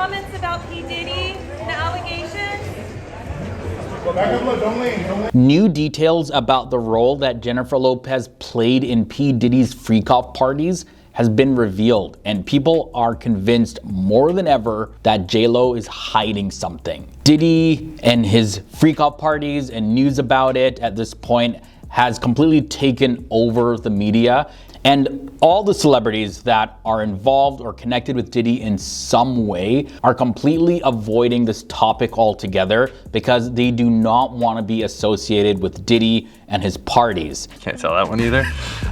comments about P. Diddy and the allegations? New details about the role that Jennifer Lopez played in P. Diddy's freak-off parties has been revealed, and people are convinced more than ever that J-Lo is hiding something. Diddy and his freak-off parties and news about it at this point has completely taken over the media, and all the celebrities that are involved or connected with Diddy in some way are completely avoiding this topic altogether because they do not want to be associated with Diddy and his parties. Can't tell that one either.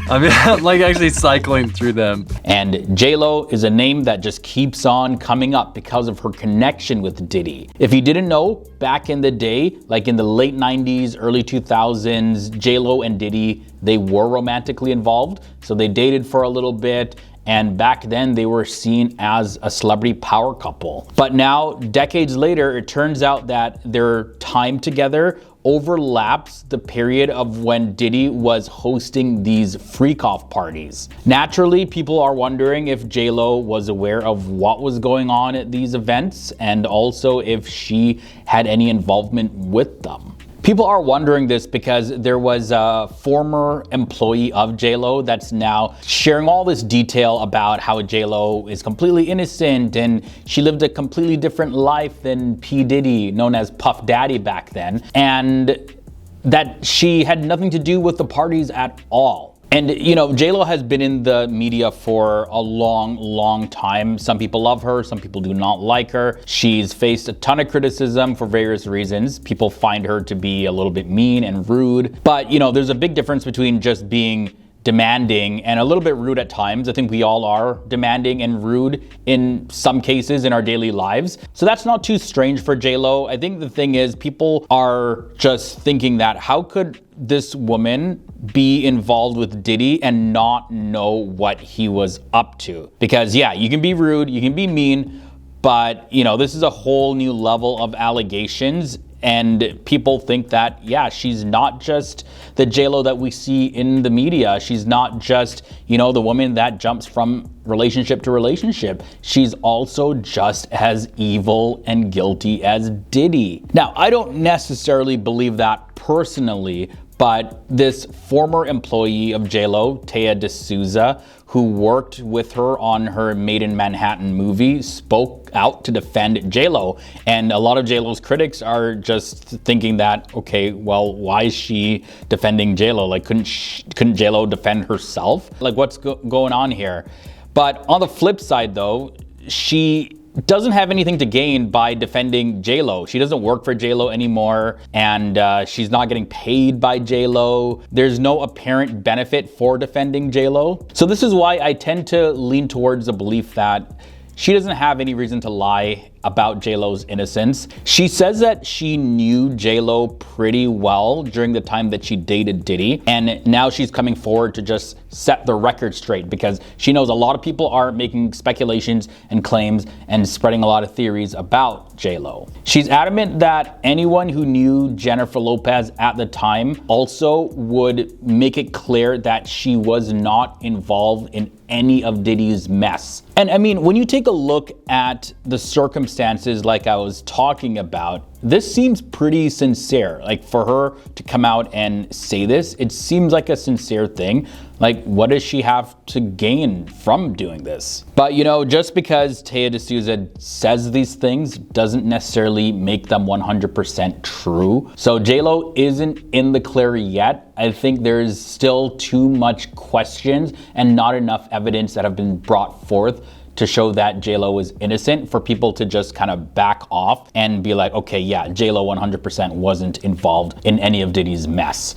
I mean, I'm like actually cycling through them. And J-Lo is a name that just keeps on coming up because of her connection with Diddy. If you didn't know, back in the day, like in the late 90s, early 2000s, J-Lo and Diddy, they were romantically involved. So they dated for a little bit. And back then they were seen as a celebrity power couple. But now, decades later, it turns out that their time together overlaps the period of when Diddy was hosting these freak-off parties. Naturally, people are wondering if J-Lo was aware of what was going on at these events and also if she had any involvement with them. People are wondering this because there was a former employee of J-Lo that's now sharing all this detail about how J-Lo is completely innocent and she lived a completely different life than P. Diddy, known as Puff Daddy back then, and that she had nothing to do with the parties at all. And you know, J-Lo has been in the media for a long time. Some people love her, some people do not like her. She's faced a ton of criticism for various reasons. People find her to be a little bit mean and rude. But you know, there's a big difference between just being demanding and a little bit rude at times. I think we all are demanding and rude in some cases in our daily lives. So that's not too strange for J-Lo. I think the thing is, people are just thinking that how could this woman be involved with Diddy and not know what he was up to? Because yeah, you can be rude, you can be mean, but you know, this is a whole new level of allegations. And people think that, yeah, she's not just the J-Lo that we see in the media. She's not just, you know, the woman that jumps from relationship to relationship. She's also just as evil and guilty as Diddy. Now, I don't necessarily believe that personally, but this former employee of J-Lo, Taya D'Souza, who worked with her on her Made in Manhattan movie, spoke out to defend J-Lo. And a lot of J-Lo's critics are just thinking that, okay, well, why is she defending J-Lo? Like, couldn't J-Lo defend herself? Like, what's going on here? But on the flip side, though, she doesn't have anything to gain by defending J-Lo. She doesn't work for J-Lo anymore, and she's not getting paid by J-Lo. There's no apparent benefit for defending J-Lo. So this is why I tend to lean towards the belief that she doesn't have any reason to lie about J-Lo's innocence. She says that she knew J-Lo pretty well during the time that she dated Diddy, and now she's coming forward to just set the record straight because she knows a lot of people are making speculations and claims and spreading a lot of theories about J-Lo. She's adamant that anyone who knew Jennifer Lopez at the time also would make it clear that she was not involved in any of Diddy's mess. And I mean, when you take a look at the circumstances like I was talking about, this seems pretty sincere. Like, for her to come out and say this, it seems like a sincere thing. Like, what does she have to gain from doing this? But you know, just because Taya D'Souza says these things doesn't necessarily make them 100% true. So J-Lo isn't in the clear yet. I think there's still too much questions and not enough evidence that have been brought forth to show that J-Lo is innocent for people to just kind of back off and be like, okay, yeah, J-Lo 100% wasn't involved in any of Diddy's mess.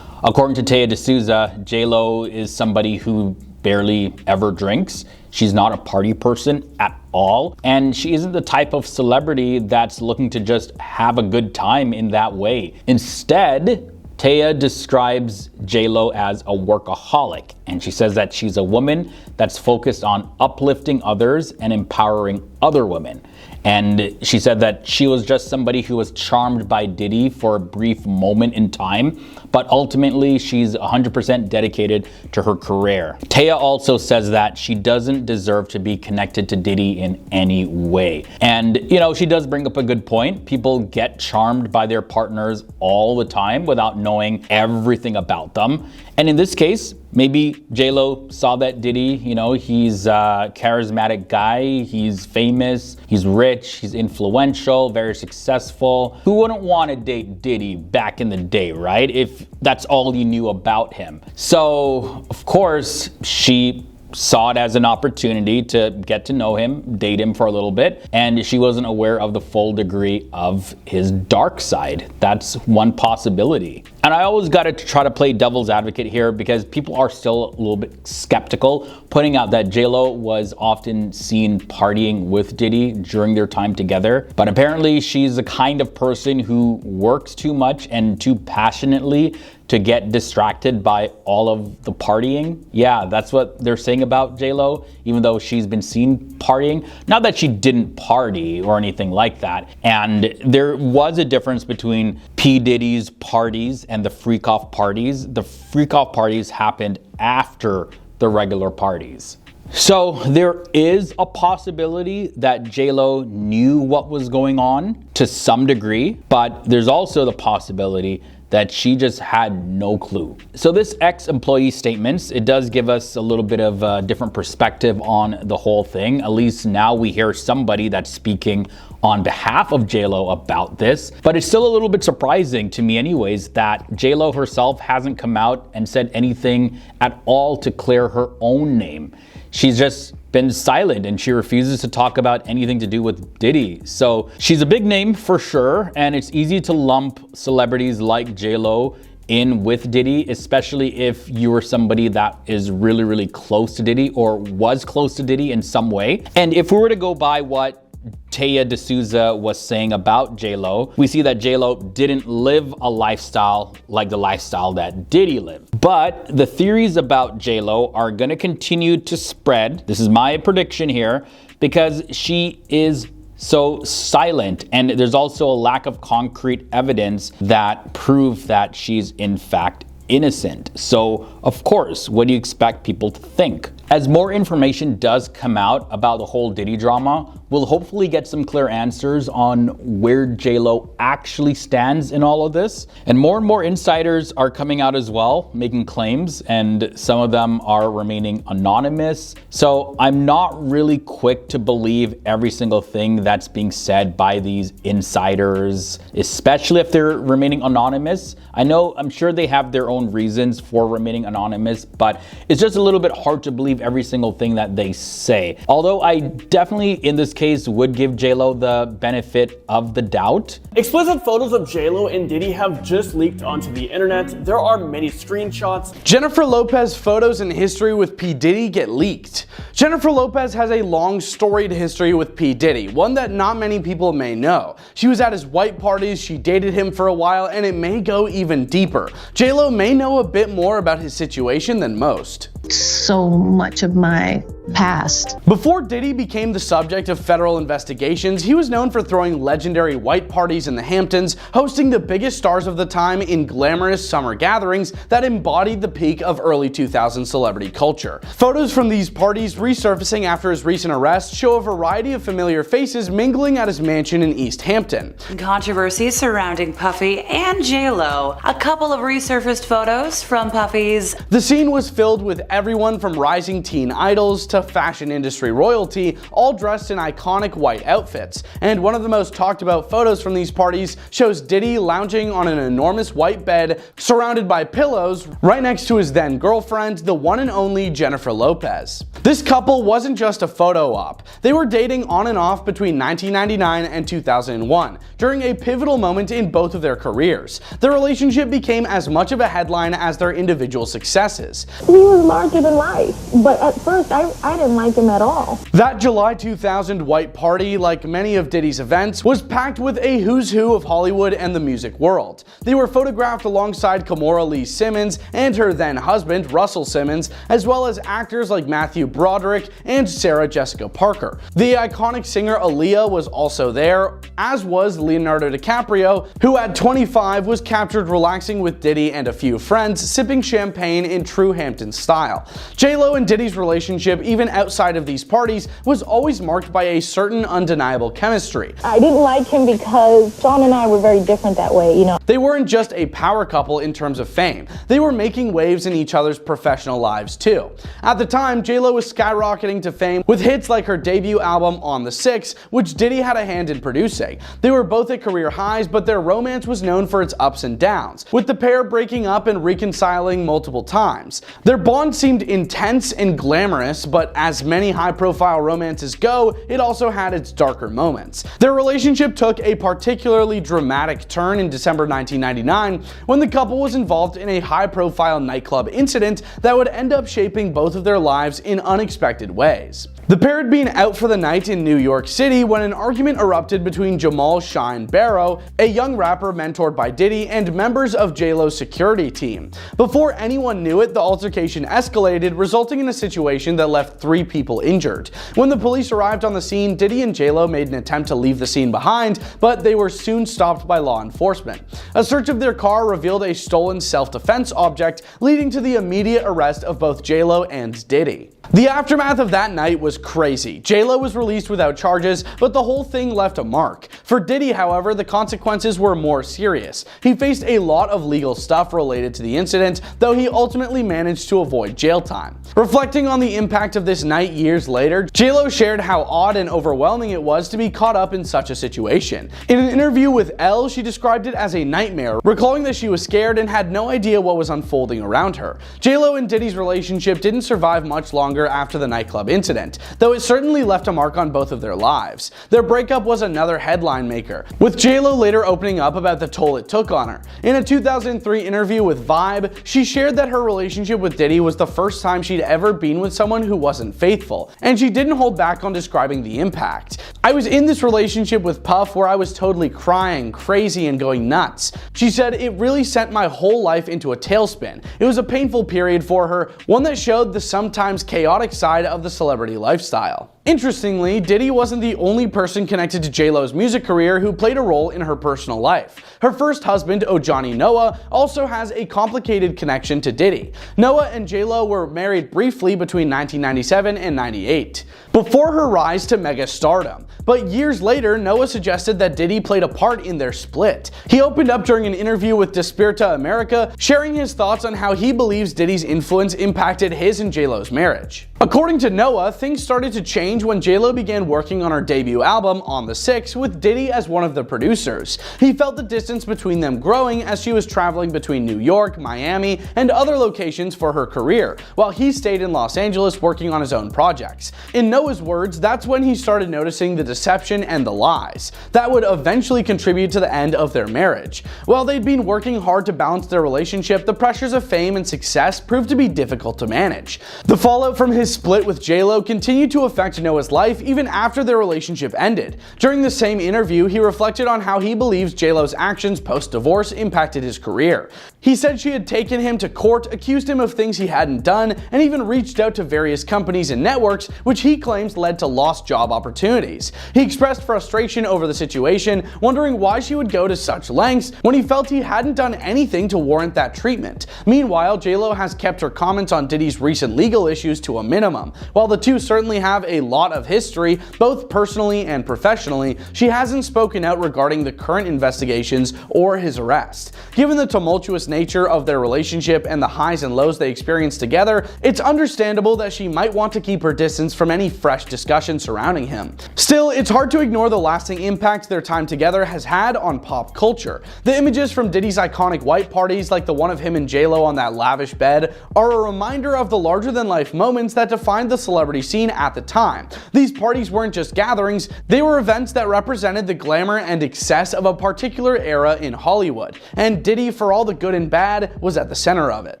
According to Taya D'Souza, J-Lo is somebody who barely ever drinks. She's not a party person at all. And she isn't the type of celebrity that's looking to just have a good time in that way. Instead, Taya describes J-Lo as a workaholic. And she says that she's a woman that's focused on uplifting others and empowering other women. And she said that she was just somebody who was charmed by Diddy for a brief moment in time, but ultimately she's 100% dedicated to her career. Taya also says that she doesn't deserve to be connected to Diddy in any way. And, you know, she does bring up a good point. People get charmed by their partners all the time without knowing everything about them. And in this case, maybe J-Lo saw that Diddy, you know, he's a charismatic guy, he's famous, he's rich, he's influential, very successful. Who wouldn't want to date Diddy back in the day, right? If that's all you knew about him. So, of course, she saw it as an opportunity to get to know him, date him for a little bit, and she wasn't aware of the full degree of his dark side. That's one possibility. And I always got to try to play devil's advocate here because people are still a little bit skeptical, pointing out that J-Lo was often seen partying with Diddy during their time together. But apparently she's the kind of person who works too much and too passionately to get distracted by all of the partying. Yeah, that's what they're saying about J-Lo, even though she's been seen partying. Not that she didn't party or anything like that. And there was a difference between P. Diddy's parties and the freak-off parties. The freak-off parties happened after the regular parties. So there is a possibility that J-Lo knew what was going on to some degree, but there's also the possibility that she just had no clue. So this ex-employee statements, it does give us a little bit of a different perspective on the whole thing. At least now we hear somebody that's speaking on behalf of J-Lo about this. But it's still a little bit surprising to me anyways that J-Lo herself hasn't come out and said anything at all to clear her own name. She's just been silent and she refuses to talk about anything to do with Diddy. So she's a big name for sure, and it's easy to lump celebrities like J-Lo in with Diddy, especially if you were somebody that is really, really close to Diddy or was close to Diddy in some way. And if we were to go by what Taya D'Souza was saying about J-Lo, we see that J-Lo didn't live a lifestyle like the lifestyle that Diddy lived. But the theories about J-Lo are going to continue to spread. This is my prediction here, because she is so silent, and there's also a lack of concrete evidence that prove that she's in fact innocent. So, of course, what do you expect people to think? As more information does come out about the whole Diddy drama, we'll hopefully get some clear answers on where J-Lo actually stands in all of this. And more insiders are coming out as well, making claims, and some of them are remaining anonymous. So I'm not really quick to believe every single thing that's being said by these insiders, especially if they're remaining anonymous. I'm sure they have their own reasons for remaining anonymous, but it's just a little bit hard to believe every single thing that they say. Although I definitely, in this case, would give J-Lo the benefit of the doubt. Explicit photos of J-Lo and Diddy have just leaked onto the internet. There are many screenshots. Jennifer Lopez photos and history with P. Diddy get leaked. Jennifer Lopez has a long storied history with P. Diddy, one that not many people may know. She was at his white parties, she dated him for a while, and it may go even deeper. J-Lo may know a bit more about his situation than most. So much of my past. Before Diddy became the subject of federal investigations, he was known for throwing legendary white parties in the Hamptons, hosting the biggest stars of the time in glamorous summer gatherings that embodied the peak of early 2000s celebrity culture. Photos from these parties resurfacing after his recent arrest show a variety of familiar faces mingling at his mansion in East Hampton. Controversy surrounding Puffy and J-Lo. A couple of resurfaced photos from Puffy's. The scene was filled with everyone from rising teen idols to fashion industry royalty, all dressed in iconic white outfits. And one of the most talked about photos from these parties shows Diddy lounging on an enormous white bed, surrounded by pillows, right next to his then girlfriend, the one and only Jennifer Lopez. This couple wasn't just a photo op. They were dating on and off between 1999 and 2001, during a pivotal moment in both of their careers. Their relationship became as much of a headline as their individual successes. He was larger than life, but at first I I didn't like him at all. That July 2000 white party, like many of Diddy's events, was packed with a who's who of Hollywood and the music world. They were photographed alongside Kimora Lee Simmons and her then husband, Russell Simmons, as well as actors like Matthew Broderick and Sarah Jessica Parker. The iconic singer Aaliyah was also there, as was Leonardo DiCaprio, who at 25 was captured relaxing with Diddy and a few friends, sipping champagne in true Hampton style. J-Lo and Diddy's relationship, even outside of these parties, was always marked by a certain undeniable chemistry. I didn't like him because Sean and I were very different that way, you know. They weren't just a power couple in terms of fame, they were making waves in each other's professional lives too. At the time, J-Lo was skyrocketing to fame with hits like her debut album On the Six, which Diddy had a hand in producing. They were both at career highs, but their romance was known for its ups and downs, with the pair breaking up and reconciling multiple times. Their bond seemed intense and glamorous, but as many high-profile romances go, it also had its darker moments. Their relationship took a particularly dramatic turn in December 1999 when the couple was involved in a high-profile nightclub incident that would end up shaping both of their lives in unexpected ways. The pair had been out for the night in New York City when an argument erupted between Jamal Shine Barrow, a young rapper mentored by Diddy, and members of J-Lo's security team. Before anyone knew it, the altercation escalated, resulting in a situation that left 3 people injured. When the police arrived on the scene, Diddy and J-Lo made an attempt to leave the scene behind, but they were soon stopped by law enforcement. A search of their car revealed a stolen self-defense object, leading to the immediate arrest of both J-Lo and Diddy. The aftermath of that night was crazy. J-Lo was released without charges, but the whole thing left a mark. For Diddy, however, the consequences were more serious. He faced a lot of legal stuff related to the incident, though he ultimately managed to avoid jail time. Reflecting on the impact of this night years later, J-Lo shared how odd and overwhelming it was to be caught up in such a situation. In an interview with Elle, she described it as a nightmare, recalling that she was scared and had no idea what was unfolding around her. J-Lo and Diddy's relationship didn't survive much longer after the nightclub incident, though it certainly left a mark on both of their lives. Their breakup was another headline maker, with J-Lo later opening up about the toll it took on her. In a 2003 interview with Vibe, she shared that her relationship with Diddy was the first time she'd ever been with someone who wasn't faithful, and she didn't hold back on describing the impact. "I was in this relationship with Puff where I was totally crying, crazy, and going nuts." She said, "It really sent my whole life into a tailspin. It was a painful period for her, one that showed the sometimes chaotic side of the celebrity lifestyle." Interestingly, Diddy wasn't the only person connected to J-Lo's music career who played a role in her personal life. Her first husband, Ojani Noah, also has a complicated connection to Diddy. Noah and J-Lo were married briefly between 1997 and 98, before her rise to mega stardom. But years later, Noah suggested that Diddy played a part in their split. He opened up during an interview with Despierta America, sharing his thoughts on how he believes Diddy's influence impacted his and J-Lo's marriage. According to Noah, things started to change when J-Lo began working on her debut album, On the Six, with Diddy as one of the producers. He felt the distance between them growing as she was traveling between New York, Miami, and other locations for her career, while he stayed in Los Angeles working on his own projects. In Noah's words, that's when he started noticing the deception and the lies that would eventually contribute to the end of their marriage. While they'd been working hard to balance their relationship, the pressures of fame and success proved to be difficult to manage. The fallout from his split with J-Lo continued to affect Noah's life even after their relationship ended. During the same interview, he reflected on how he believes J-Lo's actions post-divorce impacted his career. He said she had taken him to court, accused him of things he hadn't done, and even reached out to various companies and networks, which he claims led to lost job opportunities. He expressed frustration over the situation, wondering why she would go to such lengths when he felt he hadn't done anything to warrant that treatment. Meanwhile, J-Lo has kept her comments on Diddy's recent legal issues to a minimum. While the two certainly have a lot of history, both personally and professionally, she hasn't spoken out regarding the current investigations or his arrest. Given the tumultuous nature of their relationship and the highs and lows they experienced together, it's understandable that she might want to keep her distance from any fresh discussion surrounding him. Still, it's hard to ignore the lasting impact their time together has had on pop culture. The images from Diddy's iconic white parties, like the one of him and J-Lo on that lavish bed, are a reminder of the larger-than-life moments that defined the celebrity scene at the time. These parties weren't just gatherings, they were events that represented the glamour and excess of a particular era in Hollywood. And Diddy, for all the good and bad, was at the center of it.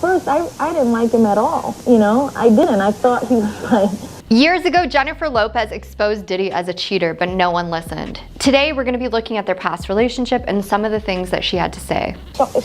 First, I didn't like him at all, you know? I didn't. I thought he was like Years ago, Jennifer Lopez exposed Diddy as a cheater, but no one listened. Today, we're going to be looking at their past relationship and some of the things that she had to say.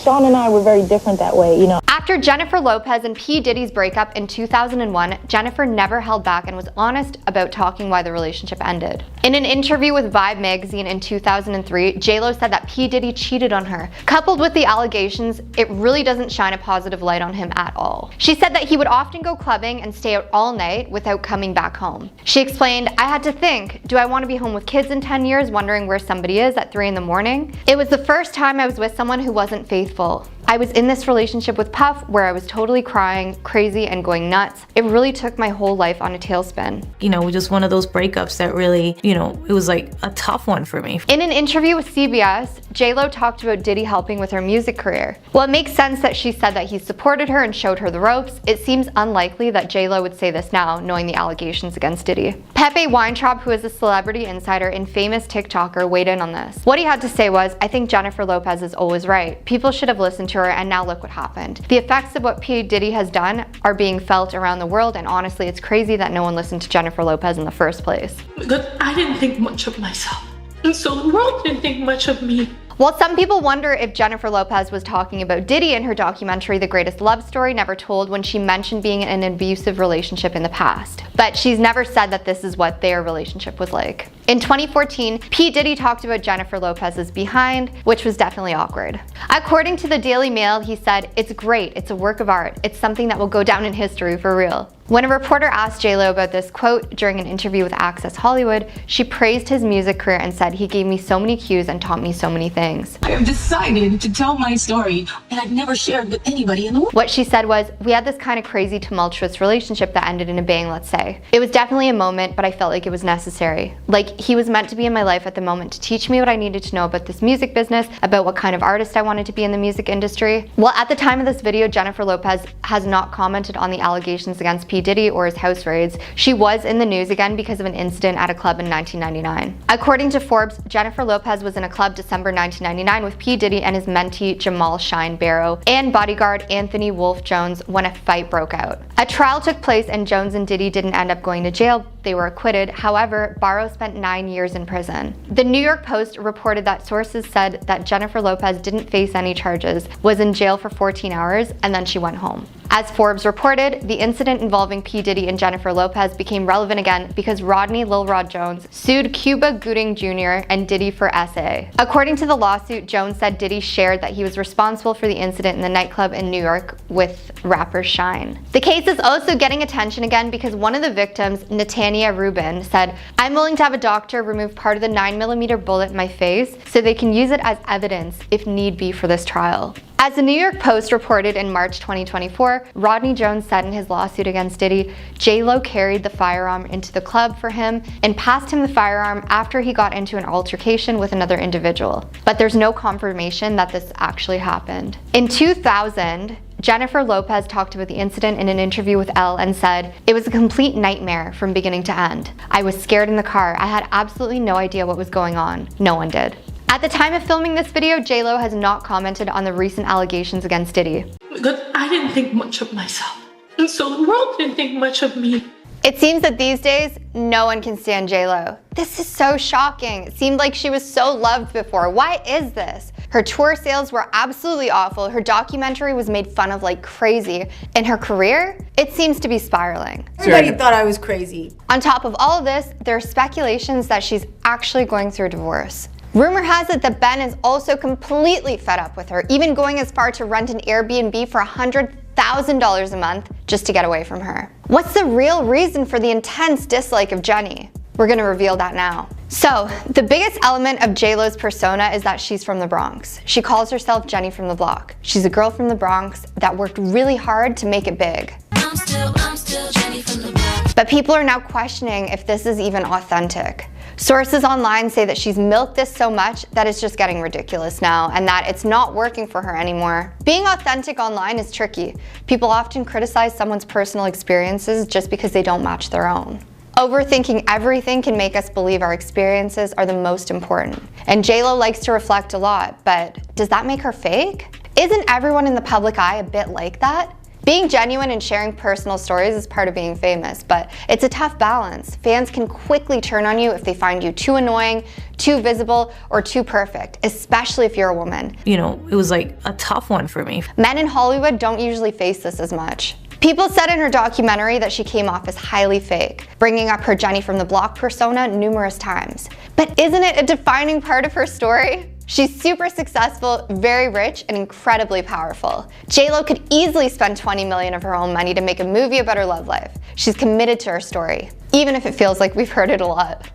Sean and I were very different that way, you know. After Jennifer Lopez and P. Diddy's breakup in 2001, Jennifer never held back and was honest about talking why the relationship ended. In an interview with Vibe magazine in 2003, J-Lo said that P. Diddy cheated on her. Coupled with the allegations, it really doesn't shine a positive light on him at all. She said that he would often go clubbing and stay out all night without coming back home. She explained, "I had to think, do I want to be home with kids in 10 years wondering where somebody is at 3 in the morning? It was the first time I was with someone who wasn't faithful. I was in this relationship with Puff where I was totally crying, crazy, and going nuts. It really took my whole life on a tailspin." You know, just one of those breakups that really, you know, it was like a tough one for me. In an interview with CBS, J-Lo talked about Diddy helping with her music career. While it makes sense that she said that he supported her and showed her the ropes, it seems unlikely that J-Lo would say this now, knowing the allegations against Diddy. Pepe Weintraub, who is a celebrity insider and famous TikToker, weighed in on this. What he had to say was, "I think Jennifer Lopez is always right. People should have listened to her, and now look what happened. The effects of what P. Diddy has done are being felt around the world, and honestly, it's crazy that no one listened to Jennifer Lopez in the first place." Because I didn't think much of myself, and so the world didn't think much of me. While some people wonder if Jennifer Lopez was talking about Diddy in her documentary The Greatest Love Story Never Told when she mentioned being in an abusive relationship in the past. But she's never said that this is what their relationship was like. In 2014, P. Diddy talked about Jennifer Lopez's behind, which was definitely awkward. According to the Daily Mail, he said, "It's great, it's a work of art, it's something that will go down in history for real." When a reporter asked J-Lo about this quote during an interview with Access Hollywood, she praised his music career and said, "He gave me so many cues and taught me so many things." I have decided to tell my story that I've never shared with anybody in the world. What she said was, "We had this kind of crazy, tumultuous relationship that ended in a bang, let's say. It was definitely a moment, but I felt like it was necessary. Like, he was meant to be in my life at the moment to teach me what I needed to know about this music business, about what kind of artist I wanted to be in the music industry." Well, at the time of this video, Jennifer Lopez has not commented on the allegations against P. Diddy or his house raids. She was in the news again because of an incident at a club in 1999. According to Forbes, Jennifer Lopez was in a club December 1999 with P. Diddy and his mentee Jamal Shine Barrow and bodyguard Anthony Wolf Jones when a fight broke out. A trial took place and Jones and Diddy didn't end up going to jail. They were acquitted. However, Barrow spent 9 years in prison. The New York Post reported that sources said that Jennifer Lopez didn't face any charges, was in jail for 14 hours, and then she went home. As Forbes reported, the incident involving P. Diddy and Jennifer Lopez became relevant again because Rodney Lil Rod Jones sued Cuba Gooding Jr. and Diddy for SA. According to the lawsuit, Jones said Diddy shared that he was responsible for the incident in the nightclub in New York with rapper Shine. The case is also getting attention again because one of the victims, Natania Rubin, said, "I'm willing to have a doctor remove part of the 9mm bullet in my face so they can use it as evidence if need be for this trial." As the New York Post reported in March 2024, Rodney Jones said in his lawsuit against Diddy, J-Lo carried the firearm into the club for him and passed him the firearm after he got into an altercation with another individual. But there's no confirmation that this actually happened. In 2000, Jennifer Lopez talked about the incident in an interview with Elle and said, "It was a complete nightmare from beginning to end. I was scared in the car. I had absolutely no idea what was going on. No one did." At the time of filming this video, J-Lo has not commented on the recent allegations against Diddy. Because I didn't think much of myself, and so the world didn't think much of me. It seems that these days, no one can stand J-Lo. This is so shocking. It seemed like she was so loved before. Why is this? Her tour sales were absolutely awful. Her documentary was made fun of like crazy. And her career, it seems to be spiraling. Everybody thought I was crazy. On top of all of this, there are speculations that she's actually going through a divorce. Rumor has it that Ben is also completely fed up with her, even going as far to rent an Airbnb for $100,000 a month just to get away from her. What's the real reason for the intense dislike of Jenny? We're gonna reveal that now. So, the biggest element of J-Lo's persona is that she's from the Bronx. She calls herself Jenny from the block. She's a girl from the Bronx that worked really hard to make it big. I'm still Jenny from the block. But people are now questioning if this is even authentic. Sources online say that she's milked this so much that it's just getting ridiculous now and that it's not working for her anymore. Being authentic online is tricky. People often criticize someone's personal experiences just because they don't match their own. Overthinking everything can make us believe our experiences are the most important. And J-Lo likes to reflect a lot, but does that make her fake? Isn't everyone in the public eye a bit like that? Being genuine and sharing personal stories is part of being famous, but it's a tough balance. Fans can quickly turn on you if they find you too annoying, too visible, or too perfect, especially if you're a woman. You know, it was like a tough one for me. Men in Hollywood don't usually face this as much. People said in her documentary that she came off as highly fake, bringing up her Jenny from the Block persona numerous times. But isn't it a defining part of her story? She's super successful, very rich, and incredibly powerful. J-Lo could easily spend $20 million of her own money to make a movie about her love life. She's committed to her story, even if it feels like we've heard it a lot.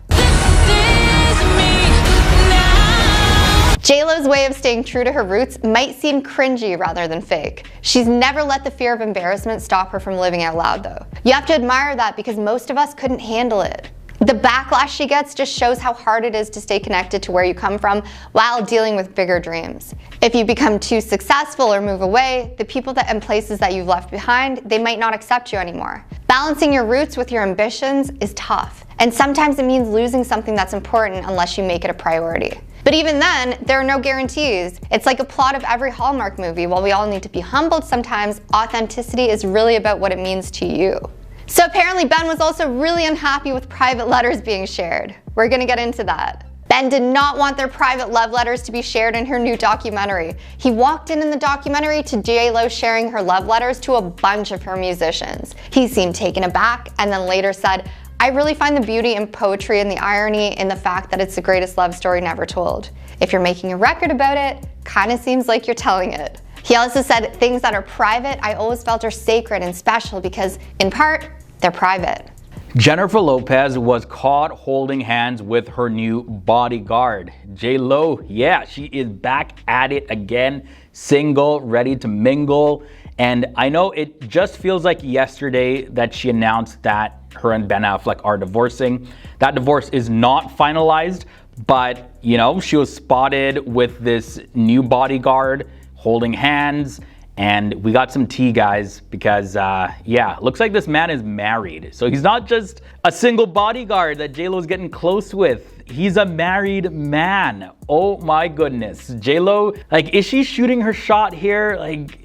J-Lo's way of staying true to her roots might seem cringy rather than fake. She's never let the fear of embarrassment stop her from living out loud though. You have to admire that because most of us couldn't handle it. The backlash she gets just shows how hard it is to stay connected to where you come from while dealing with bigger dreams. If you become too successful or move away, the people and places that you've left behind, they might not accept you anymore. Balancing your roots with your ambitions is tough, and sometimes it means losing something that's important unless you make it a priority. But even then, there are no guarantees. It's like a plot of every Hallmark movie. While we all need to be humbled sometimes, authenticity is really about what it means to you. So apparently Ben was also really unhappy with private letters being shared. We're gonna get into that. Ben did not want their private love letters to be shared in her new documentary. He walked in the documentary to J-Lo sharing her love letters to a bunch of her musicians. He seemed taken aback and then later said, "I really find the beauty and poetry and the irony in the fact that it's the greatest love story never told. If you're making a record about it, kinda seems like you're telling it." He also said, "Things that are private, I always felt are sacred and special because, in part, they're private." Jennifer Lopez was caught holding hands with her new bodyguard. J-Lo, yeah, she is back at it again, single, ready to mingle. And I know it just feels like yesterday that she announced that her and Ben Affleck are divorcing. That divorce is not finalized, but you know, she was spotted with this new bodyguard holding hands. And we got some tea, guys, because yeah, looks like this man is married. So he's not just a single bodyguard that J-Lo's getting close with. He's a married man. Oh my goodness. J-Lo, like, is she shooting her shot here? Like,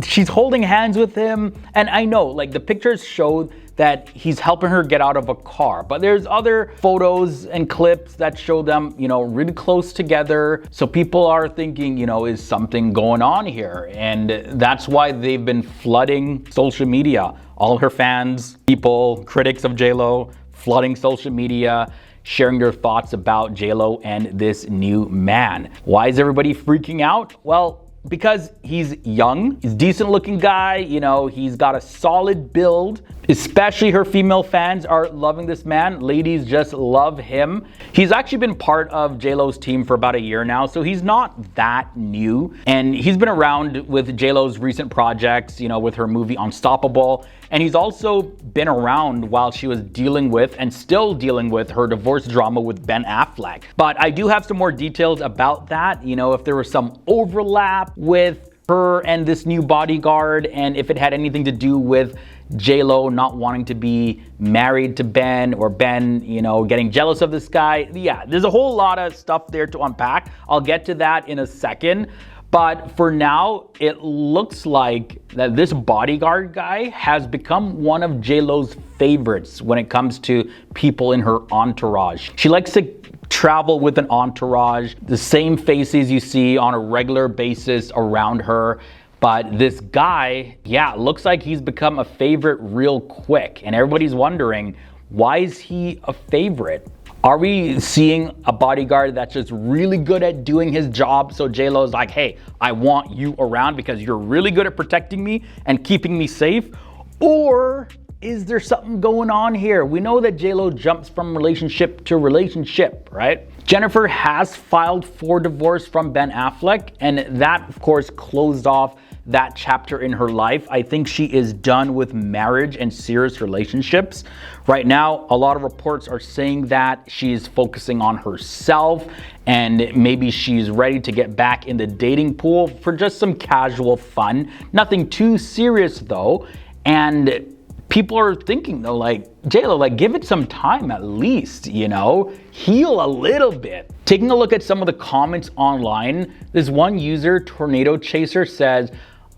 she's holding hands with him. And I know, like, the pictures show that he's helping her get out of a car. But there's other photos and clips that show them, you know, really close together. So people are thinking, you know, is something going on here? And that's why they've been flooding social media. All of her fans, people, critics of J-Lo, flooding social media, sharing their thoughts about J-Lo and this new man. Why is everybody freaking out? Well, because he's young, he's a decent looking guy, you know, he's got a solid build. Especially her female fans are loving this man. Ladies just love him. He's actually been part of J-Lo's team for about a year now, so he's not that new. And he's been around with J-Lo's recent projects, you know, with her movie Unstoppable. And he's also been around while she was dealing with and still dealing with her divorce drama with Ben Affleck. But I do have some more details about that, you know, if there was some overlap with her and this new bodyguard, and if it had anything to do with J-Lo not wanting to be married to Ben, or Ben, you know, getting jealous of this guy. Yeah, there's a whole lot of stuff there to unpack. I'll get to that in a second. But for now, it looks like that this bodyguard guy has become one of J-Lo's favorites when it comes to people in her entourage. She likes to travel with an entourage, the same faces you see on a regular basis around her. But this guy, yeah, looks like he's become a favorite real quick. And everybody's wondering, why is he a favorite? Are we seeing a bodyguard that's just really good at doing his job? So J-Lo's like, hey, I want you around because you're really good at protecting me and keeping me safe. Or is there something going on here? We know that J-Lo jumps from relationship to relationship, right? Jennifer has filed for divorce from Ben Affleck, and that, of course, closed off that chapter in her life. I think she is done with marriage and serious relationships. Right now, a lot of reports are saying that she's focusing on herself and maybe she's ready to get back in the dating pool for just some casual fun. Nothing too serious though. And people are thinking though, like, J-Lo, like, give it some time at least, you know, heal a little bit. Taking a look at some of the comments online, this one user, Tornado Chaser, says,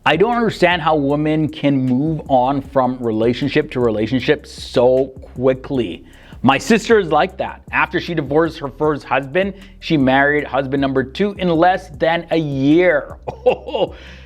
I don't understand how women can move on from relationship to relationship so quickly. My sister is like that. After she divorced her first husband, she married husband number 2 in less than a year.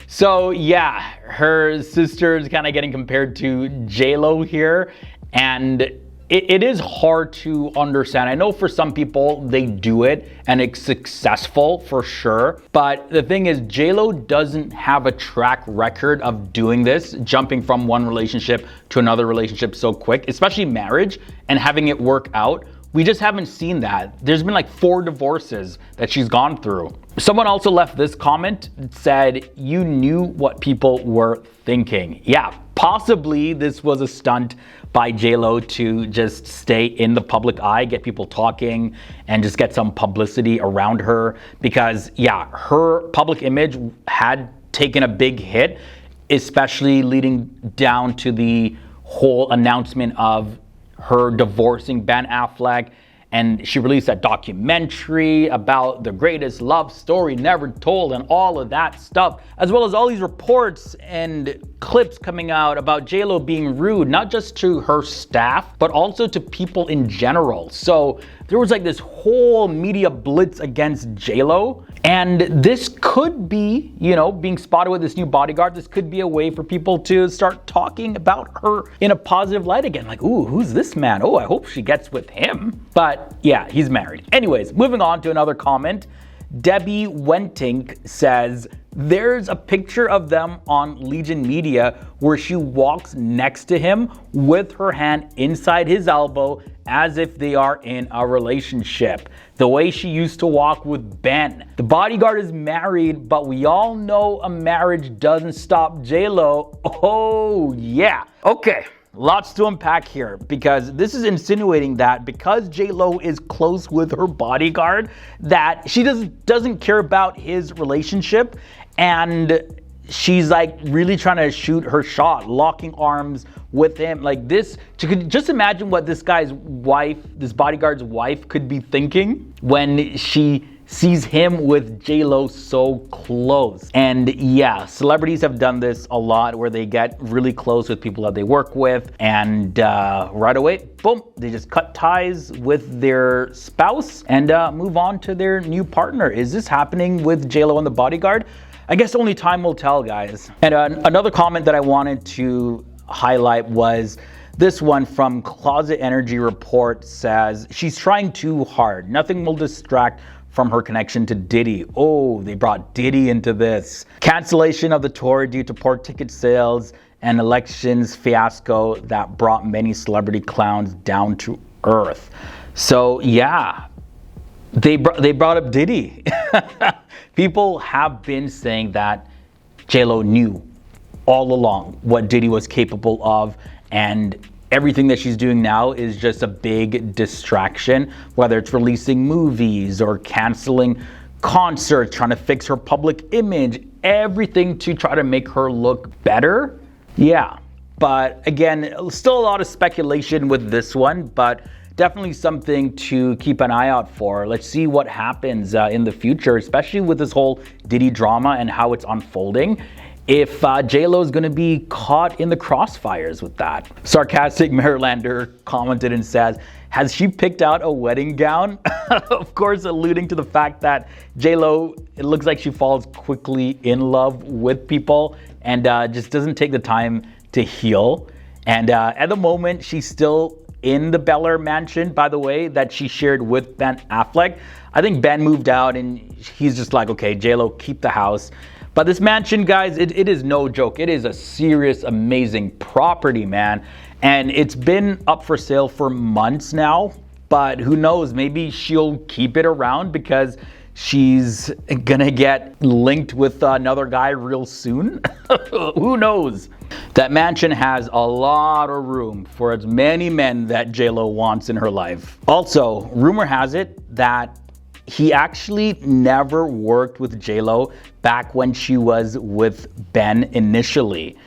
So yeah, her sister is kind of getting compared to J-Lo here, and it is hard to understand. I know for some people they do it and it's successful for sure, but the thing is J-Lo doesn't have a track record of doing this, jumping from one relationship to another relationship so quick, especially marriage, and having it work out. We just haven't seen that. There's been like 4 divorces that she's gone through. Someone also left this comment that said, you knew what people were thinking. Yeah, possibly this was a stunt by J-Lo to just stay in the public eye, get people talking, and just get some publicity around her. Because yeah, her public image had taken a big hit, especially leading down to the whole announcement of her divorcing Ben Affleck, and she released a documentary about the greatest love story never told and all of that stuff, as well as all these reports and clips coming out about J-Lo being rude, not just to her staff, but also to people in general. So there was like this whole media blitz against J-Lo, and this could be, you know, being spotted with this new bodyguard, this could be a way for people to start talking about her in a positive light again. Like, ooh, who's this man? Oh, I hope she gets with him. But yeah, he's married. Anyways, moving on to another comment. Debbie Wentink says, there's a picture of them on Legion Media where she walks next to him with her hand inside his elbow as if they are in a relationship. The way she used to walk with Ben. The bodyguard is married, but we all know a marriage doesn't stop J-Lo. Oh yeah. Okay. Lots to unpack here, because this is insinuating that because J-Lo is close with her bodyguard, that she doesn't care about his relationship, and she's like really trying to shoot her shot, locking arms with him. Like this, you could just imagine what this guy's wife, this bodyguard's wife, could be thinking when she sees him with J-Lo so close. And yeah, celebrities have done this a lot where they get really close with people that they work with, and right away, boom, they just cut ties with their spouse and move on to their new partner. Is this happening with J-Lo and the bodyguard? I guess only time will tell, guys. And another comment that I wanted to highlight was this one from Closet Energy Report. Says, she's trying too hard. Nothing will distract from her connection to Diddy. Oh, they brought Diddy into this. Cancellation of the tour due to poor ticket sales and elections fiasco that brought many celebrity clowns down to earth. So yeah, they brought up Diddy. People have been saying that J-Lo knew all along what Diddy was capable of, and everything that she's doing now is just a big distraction, whether it's releasing movies or canceling concerts, trying to fix her public image, everything to try to make her look better. Yeah, but again, still a lot of speculation with this one, but definitely something to keep an eye out for. Let's see what happens in the future, especially with this whole Diddy drama and how it's unfolding. If J-Lo is going to be caught in the crossfires with that. Sarcastic Marylander commented and says, has she picked out a wedding gown? Of course, alluding to the fact that J-Lo, it looks like she falls quickly in love with people and just doesn't take the time to heal. And at the moment, she's still in the Bel Air mansion, by the way, that she shared with Ben Affleck. I think Ben moved out and he's just like, okay, J-Lo, keep the house. But this mansion, guys, it is no joke. It is a serious, amazing property, man. And it's been up for sale for months now. But who knows, maybe she'll keep it around because she's gonna get linked with another guy real soon. Who knows? That mansion has a lot of room for as many men that J-Lo wants in her life. Also, rumor has it that he actually never worked with J-Lo back when she was with Ben initially.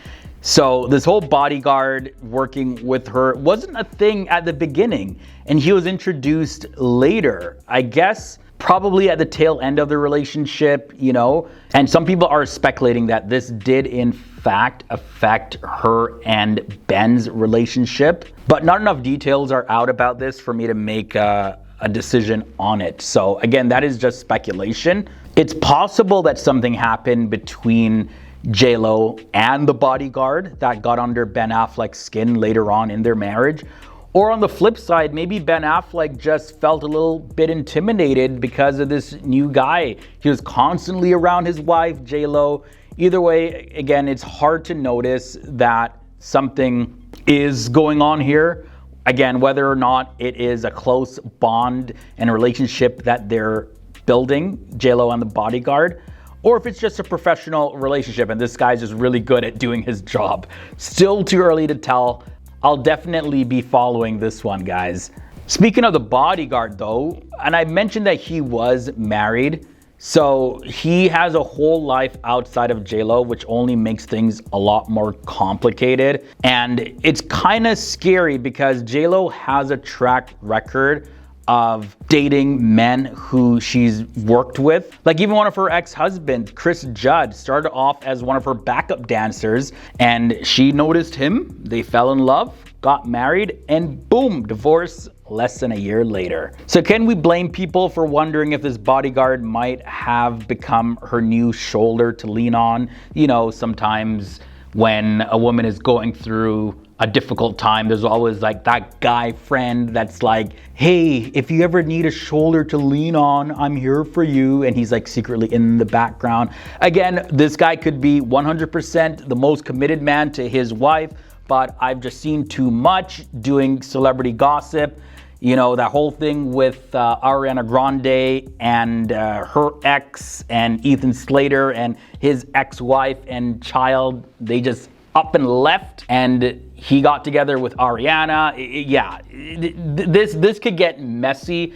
So this whole bodyguard working with her wasn't a thing at the beginning, and he was introduced later. I guess probably at the tail end of the relationship, you know. And some people are speculating that this did in fact affect her and Ben's relationship, but not enough details are out about this for me to make a decision on it. So again, that is just speculation. It's possible that something happened between J-Lo and the bodyguard that got under Ben Affleck's skin later on in their marriage. Or on the flip side, maybe Ben Affleck just felt a little bit intimidated because of this new guy. He was constantly around his wife, J-Lo. Either way, again, it's hard to notice that something is going on here. Again, whether or not it is a close bond and a relationship that they're building, J-Lo and the bodyguard, or if it's just a professional relationship and this guy's just really good at doing his job. Still too early to tell. I'll definitely be following this one, guys. Speaking of the bodyguard though, and I mentioned that he was married, so he has a whole life outside of J-Lo, which only makes things a lot more complicated. And it's kind of scary because J-Lo has a track record of dating men who she's worked with. Like even one of her ex-husbands, Chris Judd, started off as one of her backup dancers and she noticed him, they fell in love, got married, and boom, divorce less than a year later. So can we blame people for wondering if this bodyguard might have become her new shoulder to lean on? You know, sometimes when a woman is going through a difficult time, there's always like that guy friend that's like, hey, if you ever need a shoulder to lean on, I'm here for you. And he's like secretly in the background. Again, this guy could be 100% the most committed man to his wife, but I've just seen too much doing celebrity gossip. You know, that whole thing with Ariana Grande and her ex and Ethan Slater and his ex-wife and child, they just up and left, and he got together with Ariana. Yeah, this could get messy.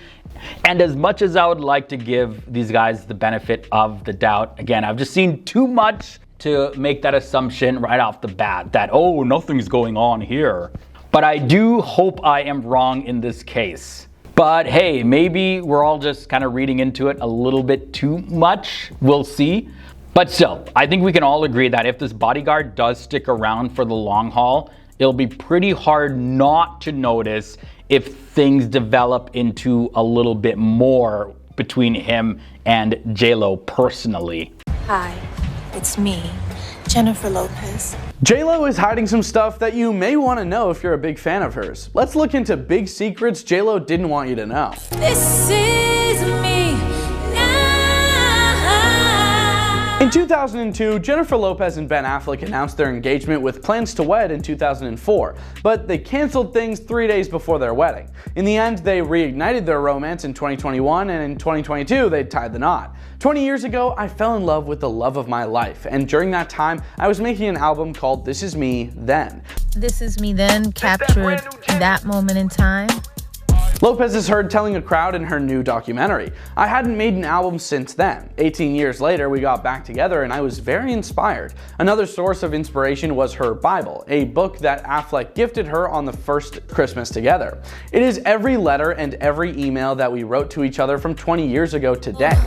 And as much as I would like to give these guys the benefit of the doubt, again, I've just seen too much to make that assumption right off the bat that, oh, nothing's going on here. But I do hope I am wrong in this case. But hey, maybe we're all just kind of reading into it a little bit too much. We'll see. But still, I think we can all agree that if this bodyguard does stick around for the long haul, it'll be pretty hard not to notice if things develop into a little bit more between him and J-Lo personally. Hi, it's me, Jennifer Lopez. J-Lo is hiding some stuff that you may want to know if you're a big fan of hers. Let's look into big secrets J-Lo didn't want you to know. This is me. In 2002, Jennifer Lopez and Ben Affleck announced their engagement with plans to wed in 2004, but they canceled things 3 days before their wedding. In the end, they reignited their romance in 2021, and in 2022, they tied the knot. 20 years ago, I fell in love with the love of my life, and during that time, I was making an album called This Is Me Then. This Is Me Then captured that moment in time. Lopez is heard telling a crowd in her new documentary, I hadn't made an album since then. 18 years later, we got back together and I was very inspired. Another source of inspiration was her Bible, a book that Affleck gifted her on the first Christmas together. It is every letter and every email that we wrote to each other from 20 years ago today.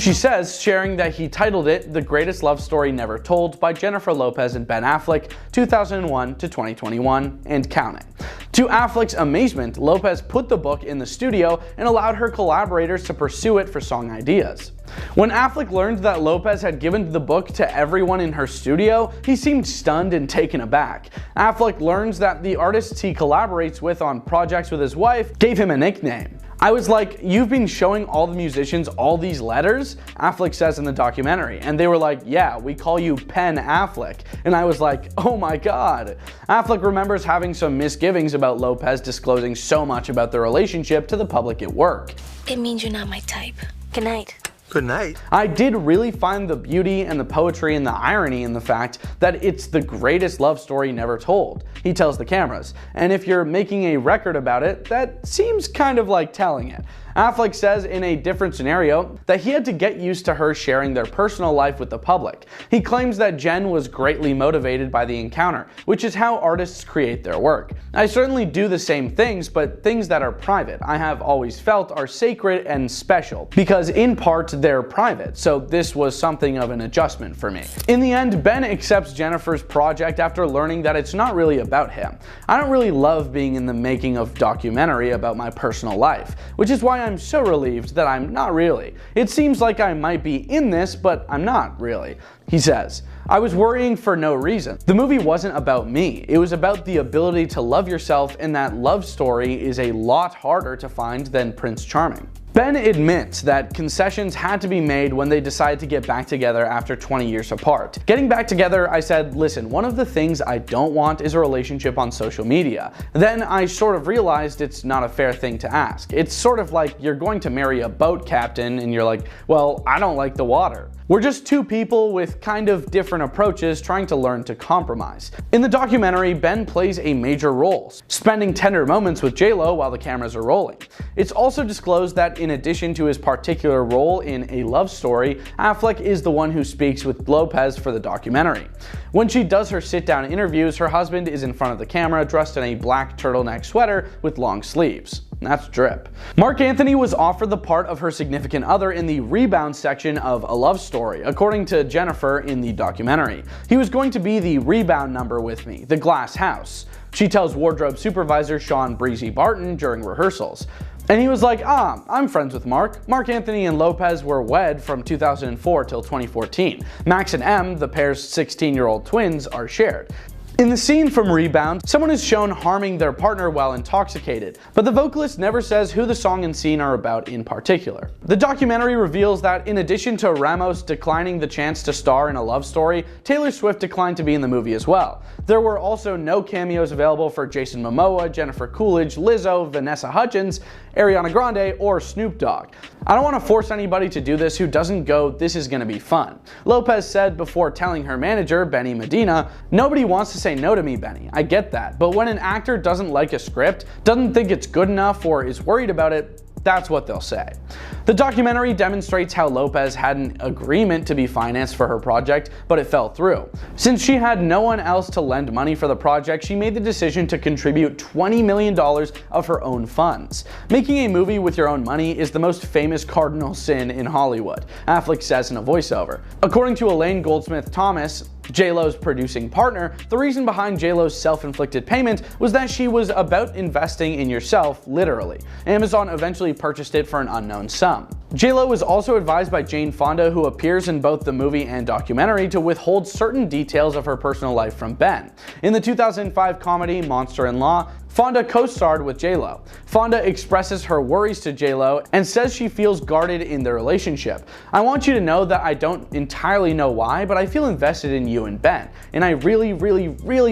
She says, sharing that he titled it The Greatest Love Story Never Told by Jennifer Lopez and Ben Affleck, 2001 to 2021, and counting. To Affleck's amazement, Lopez put the book in the studio and allowed her collaborators to pursue it for song ideas. When Affleck learned that Lopez had given the book to everyone in her studio, he seemed stunned and taken aback. Affleck learns that the artists he collaborates with on projects with his wife gave him a nickname. I was like, you've been showing all the musicians all these letters? Affleck says in the documentary. And they were like, yeah, we call you Pen Affleck. And I was like, oh my God. Affleck remembers having some misgivings about Lopez disclosing so much about their relationship to the public at work. It means you're not my type. Good night. Good night. I did really find the beauty and the poetry and the irony in the fact that it's the greatest love story never told, he tells the cameras. And if you're making a record about it, that seems kind of like telling it. Affleck says in a different scenario that he had to get used to her sharing their personal life with the public. He claims that Jen was greatly motivated by the encounter, which is how artists create their work. I certainly do the same things, but things that are private, I have always felt are sacred and special, because in part they're private, so this was something of an adjustment for me. In the end, Ben accepts Jennifer's project after learning that it's not really about him. I don't really love being in the making of documentary about my personal life, which is why I'm so relieved that I'm not really. It seems like I might be in this, but I'm not really. He says, I was worrying for no reason. The movie wasn't about me. It was about the ability to love yourself, and that love story is a lot harder to find than Prince Charming. Ben admits that concessions had to be made when they decided to get back together after 20 years apart. Getting back together, I said, listen, one of the things I don't want is a relationship on social media. Then I sort of realized it's not a fair thing to ask. It's sort of like you're going to marry a boat captain and you're like, well, I don't like the water. We're just two people with kind of different approaches trying to learn to compromise. In the documentary, Ben plays a major role, spending tender moments with J-Lo while the cameras are rolling. It's also disclosed that in addition to his particular role in A Love Story, Affleck is the one who speaks with Lopez for the documentary. When she does her sit-down interviews, her husband is in front of the camera dressed in a black turtleneck sweater with long sleeves. That's drip. Mark Anthony was offered the part of her significant other in the rebound section of A Love Story, according to Jennifer in the documentary. He was going to be the rebound number with me, the glass house. She tells wardrobe supervisor Sean Breezy Barton during rehearsals. And he was like, I'm friends with Mark. Mark Anthony and Lopez were wed from 2004 till 2014. Max and Em, the pair's 16-year-old twins, are shared. In the scene from Rebound, someone is shown harming their partner while intoxicated, but the vocalist never says who the song and scene are about in particular. The documentary reveals that in addition to Ramos declining the chance to star in A Love Story, Taylor Swift declined to be in the movie as well. There were also no cameos available for Jason Momoa, Jennifer Coolidge, Lizzo, Vanessa Hudgens, Ariana Grande, or Snoop Dogg. I don't want to force anybody to do this who doesn't go, this is gonna be fun. Lopez said before telling her manager, Benny Medina, nobody wants to say no to me, Benny. I get that. But when an actor doesn't like a script, doesn't think it's good enough, or is worried about it, that's what they'll say. The documentary demonstrates how Lopez had an agreement to be financed for her project, but it fell through. Since she had no one else to lend money for the project, she made the decision to contribute $20 million of her own funds. Making a movie with your own money is the most famous cardinal sin in Hollywood, Affleck says in a voiceover. According to Elaine Goldsmith Thomas, J-Lo's producing partner, the reason behind J-Lo's self-inflicted payment was that she was about investing in yourself, literally. Amazon eventually purchased it for an unknown sum. J-Lo was also advised by Jane Fonda, who appears in both the movie and documentary, to withhold certain details of her personal life from Ben. In the 2005 comedy Monster-in-Law, Fonda co-starred with J-Lo. Fonda expresses her worries to J-Lo and says she feels guarded in their relationship. I want you to know that I don't entirely know why, but I feel invested in you and Ben, and I really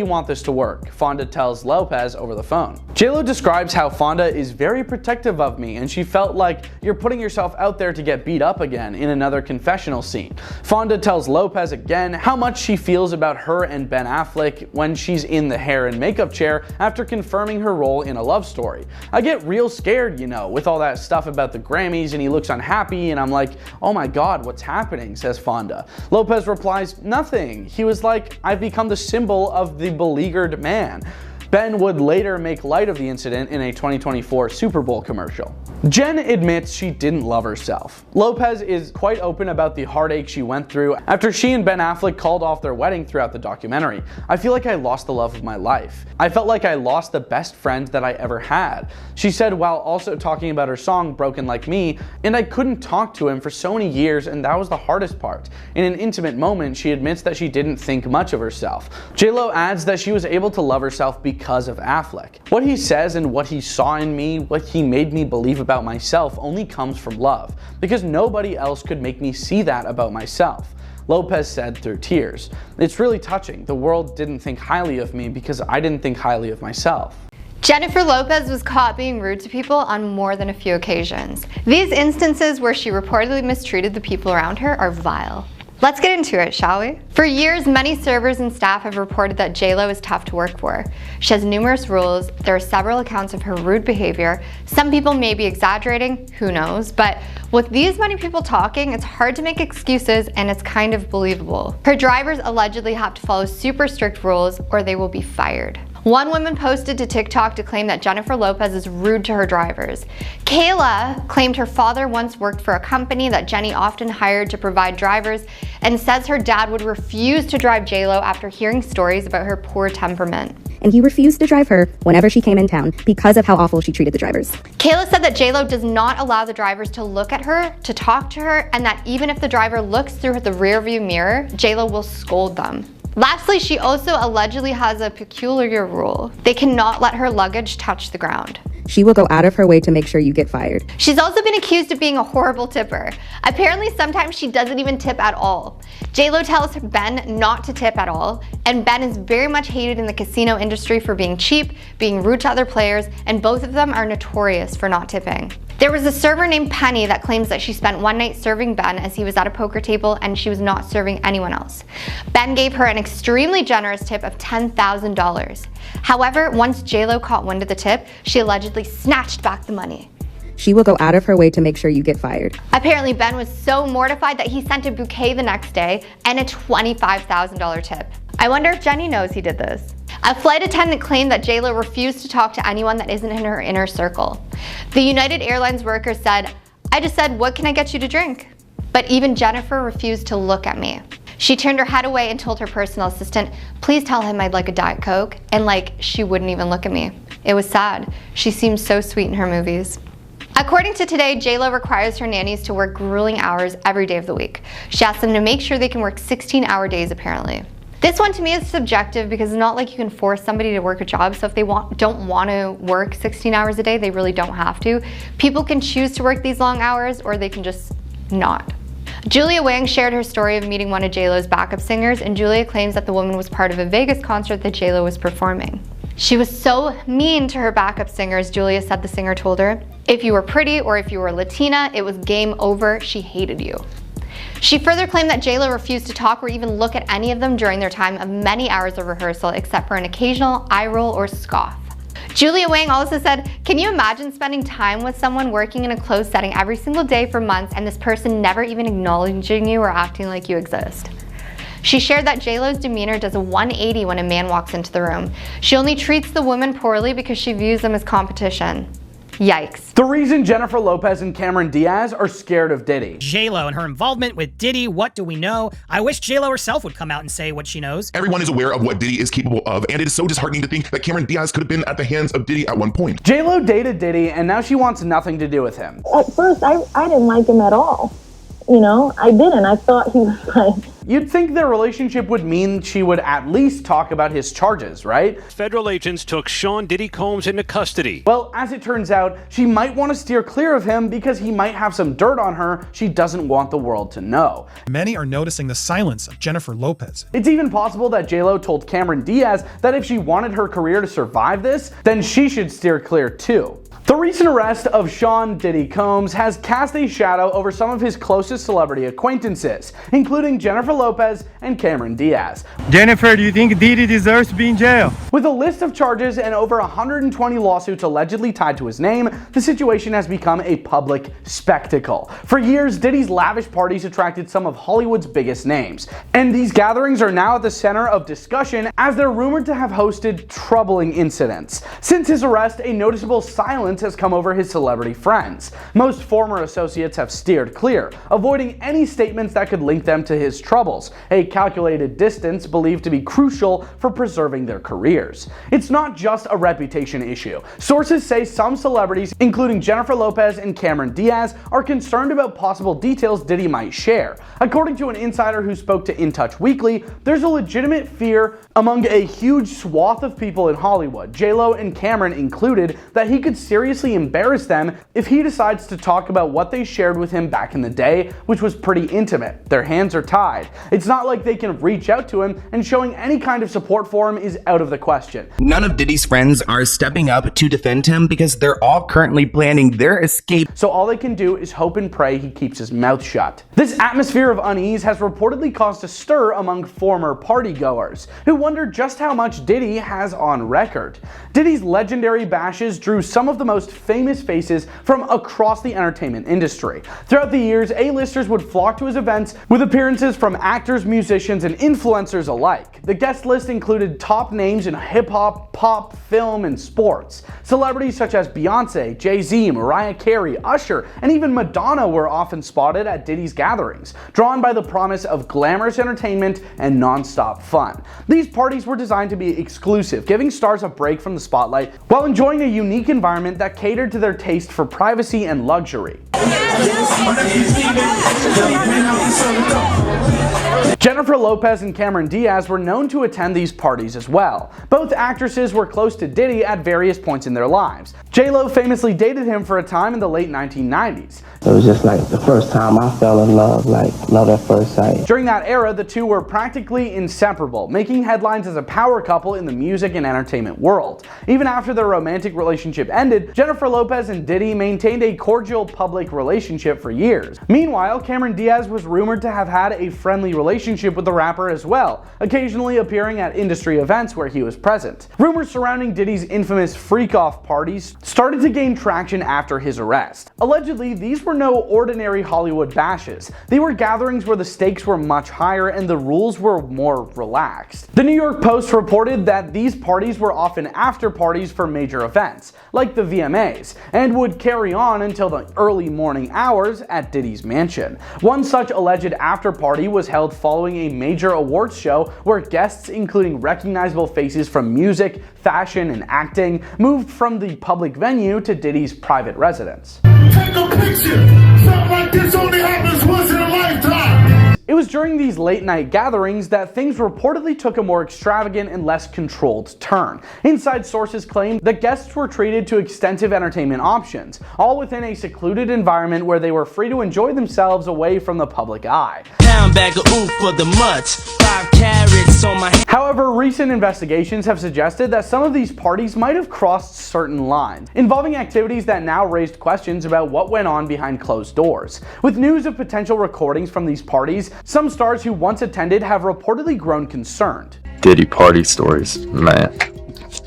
want this to work, Fonda tells Lopez over the phone. J-Lo describes how Fonda is very protective of me, and she felt like you're putting yourself out there to get beat up again in another confessional scene. Fonda tells Lopez again how much she feels about her and Ben Affleck when she's in the hair and makeup chair after confirming her role in A Love Story. I get real scared, you know, with all that stuff about the Grammys and he looks unhappy and I'm like, oh my god, what's happening, says Fonda. Lopez replies, nothing. He was like, I've become the symbol of the beleaguered man. Ben would later make light of the incident in a 2024 Super Bowl commercial. Jen admits she didn't love herself. Lopez is quite open about the heartache she went through after she and Ben Affleck called off their wedding throughout the documentary. I feel like I lost the love of my life. I felt like I lost the best friend that I ever had, she said while also talking about her song Broken Like Me, and I couldn't talk to him for so many years and that was the hardest part. In an intimate moment, she admits that she didn't think much of herself. J-Lo adds that she was able to love herself because of Affleck. What he says and what he saw in me, what he made me believe about myself only comes from love, because nobody else could make me see that about myself. Lopez said through tears, it's really touching. The world didn't think highly of me because I didn't think highly of myself. Jennifer Lopez was caught being rude to people on more than a few occasions. These instances where she reportedly mistreated the people around her are vile. Let's get into it, shall we? For years, many servers and staff have reported that J-Lo is tough to work for. She has numerous rules, there are several accounts of her rude behavior. Some people may be exaggerating, who knows, but with these many people talking, it's hard to make excuses and it's kind of believable. Her drivers allegedly have to follow super strict rules or they will be fired. One woman posted to TikTok to claim that Jennifer Lopez is rude to her drivers. Kayla claimed her father once worked for a company that Jenny often hired to provide drivers and says her dad would refuse to drive J-Lo after hearing stories about her poor temperament. And he refused to drive her whenever she came in town because of how awful she treated the drivers. Kayla said that J-Lo does not allow the drivers to look at her, to talk to her, and that even if the driver looks through the rearview mirror, J-Lo will scold them. Lastly, she also allegedly has a peculiar rule. They cannot let her luggage touch the ground. She will go out of her way to make sure you get fired. She's also been accused of being a horrible tipper. Apparently, sometimes she doesn't even tip at all. J-Lo tells Ben not to tip at all, and Ben is very much hated in the casino industry for being cheap, being rude to other players, and both of them are notorious for not tipping. There was a server named Penny that claims that she spent one night serving Ben as he was at a poker table and she was not serving anyone else. Ben gave her an extremely generous tip of $10,000. However, once J-Lo caught wind of the tip, she allegedly snatched back the money. She will go out of her way to make sure you get fired. Apparently, Ben was so mortified that he sent a bouquet the next day and a $25,000 tip. I wonder if Jenny knows he did this. A flight attendant claimed that J-Lo refused to talk to anyone that isn't in her inner circle. The United Airlines worker said, "I just said, what can I get you to drink?" But even Jennifer refused to look at me. She turned her head away and told her personal assistant, "Please tell him I'd like a Diet Coke," and she wouldn't even look at me. It was sad. She seemed so sweet in her movies. According to Today, J-Lo requires her nannies to work grueling hours every day of the week. She asks them to make sure they can work 16-hour days apparently. This one to me is subjective because it's not like you can force somebody to work a job, so if they don't want to work 16 hours a day, they really don't have to. People can choose to work these long hours or they can just not. Julia Wang shared her story of meeting one of J-Lo's backup singers, and Julia claims that the woman was part of a Vegas concert that J-Lo was performing. She was so mean to her backup singers, Julia said the singer told her. If you were pretty or if you were Latina, it was game over. She hated you. She further claimed that J-Lo refused to talk or even look at any of them during their time of many hours of rehearsal, except for an occasional eye roll or scoff. Julia Wang also said, "Can you imagine spending time with someone working in a closed setting every single day for months and this person never even acknowledging you or acting like you exist?" She shared that J-Lo's demeanor does a 180 when a man walks into the room. She only treats the women poorly because she views them as competition. Yikes. The reason Jennifer Lopez and Cameron Diaz are scared of Diddy. J-Lo and her involvement with Diddy, what do we know? I wish J-Lo herself would come out and say what she knows. Everyone is aware of what Diddy is capable of, and it is so disheartening to think that Cameron Diaz could have been at the hands of Diddy at one point. J-Lo dated Diddy, and now she wants nothing to do with him. At first, I didn't like him at all. You know, I didn't. I thought he was like... You'd think their relationship would mean she would at least talk about his charges, right? Federal agents took Sean Diddy Combs into custody. Well, as it turns out, she might want to steer clear of him because he might have some dirt on her she doesn't want the world to know. Many are noticing the silence of Jennifer Lopez. It's even possible that J-Lo told Cameron Diaz that if she wanted her career to survive this, then she should steer clear too. The recent arrest of Sean Diddy Combs has cast a shadow over some of his closest celebrity acquaintances, including Jennifer Lopez and Cameron Diaz. Jennifer, do you think Diddy deserves to be in jail? With a list of charges and over 120 lawsuits allegedly tied to his name, the situation has become a public spectacle. For years, Diddy's lavish parties attracted some of Hollywood's biggest names, and these gatherings are now at the center of discussion as they're rumored to have hosted troubling incidents. Since his arrest, a noticeable silence has come over his celebrity friends. Most former associates have steered clear, avoiding any statements that could link them to his troubles, a calculated distance believed to be crucial for preserving their careers. It's not just a reputation issue. Sources say some celebrities, including Jennifer Lopez and Cameron Diaz, are concerned about possible details Diddy might share. According to an insider who spoke to In Touch Weekly, there's a legitimate fear among a huge swath of people in Hollywood, J-Lo and Cameron included, that he could seriously seriously embarrass them if he decides to talk about what they shared with him back in the day, which was pretty intimate. Their hands are tied. It's not like they can reach out to him, and showing any kind of support for him is out of the question. None of Diddy's friends are stepping up to defend him because they're all currently planning their escape. So all they can do is hope and pray he keeps his mouth shut. This atmosphere of unease has reportedly caused a stir among former partygoers, who wonder just how much Diddy has on record. Diddy's legendary bashes drew some of the most famous faces from across the entertainment industry. Throughout the years, A-listers would flock to his events with appearances from actors, musicians, and influencers alike. The guest list included top names in hip-hop, pop, film, and sports. Celebrities such as Beyonce, Jay-Z, Mariah Carey, Usher, and even Madonna were often spotted at Diddy's gatherings, drawn by the promise of glamorous entertainment and non-stop fun. These parties were designed to be exclusive, giving stars a break from the spotlight while enjoying a unique environment that catered to their taste for privacy and luxury. Jennifer Lopez and Cameron Diaz were known to attend these parties as well. Both actresses were close to Diddy at various points in their lives. J-Lo famously dated him for a time in the late 1990s. It was just like the first time I fell in love, like love at first sight. During that era, the two were practically inseparable, making headlines as a power couple in the music and entertainment world. Even after their romantic relationship ended, Jennifer Lopez and Diddy maintained a cordial public relationship for years. Meanwhile, Cameron Diaz was rumored to have had a friendly relationship with the rapper as well, occasionally appearing at industry events where he was present. Rumors surrounding Diddy's infamous freak-off parties started to gain traction after his arrest. Allegedly, these were no ordinary Hollywood bashes. They were gatherings where the stakes were much higher and the rules were more relaxed. The New York Post reported that these parties were often after parties for major events, like the VMAs, and would carry on until the early morning hours at Diddy's mansion. One such alleged after party was held following a major awards show where guests, including recognizable faces from music, fashion, and acting, moved from the public venue to Diddy's private residence. Take a picture. Something like this only happens once in a lifetime. It was during these late-night gatherings that things reportedly took a more extravagant and less controlled turn. Inside sources claim that guests were treated to extensive entertainment options, all within a secluded environment where they were free to enjoy themselves away from the public eye. Bag of oof for the mutts, 5 carrots on my. However, recent investigations have suggested that some of these parties might have crossed certain lines, involving activities that now raised questions about what went on behind closed doors. With news of potential recordings from these parties, some stars who once attended have reportedly grown concerned. Diddy party stories, man.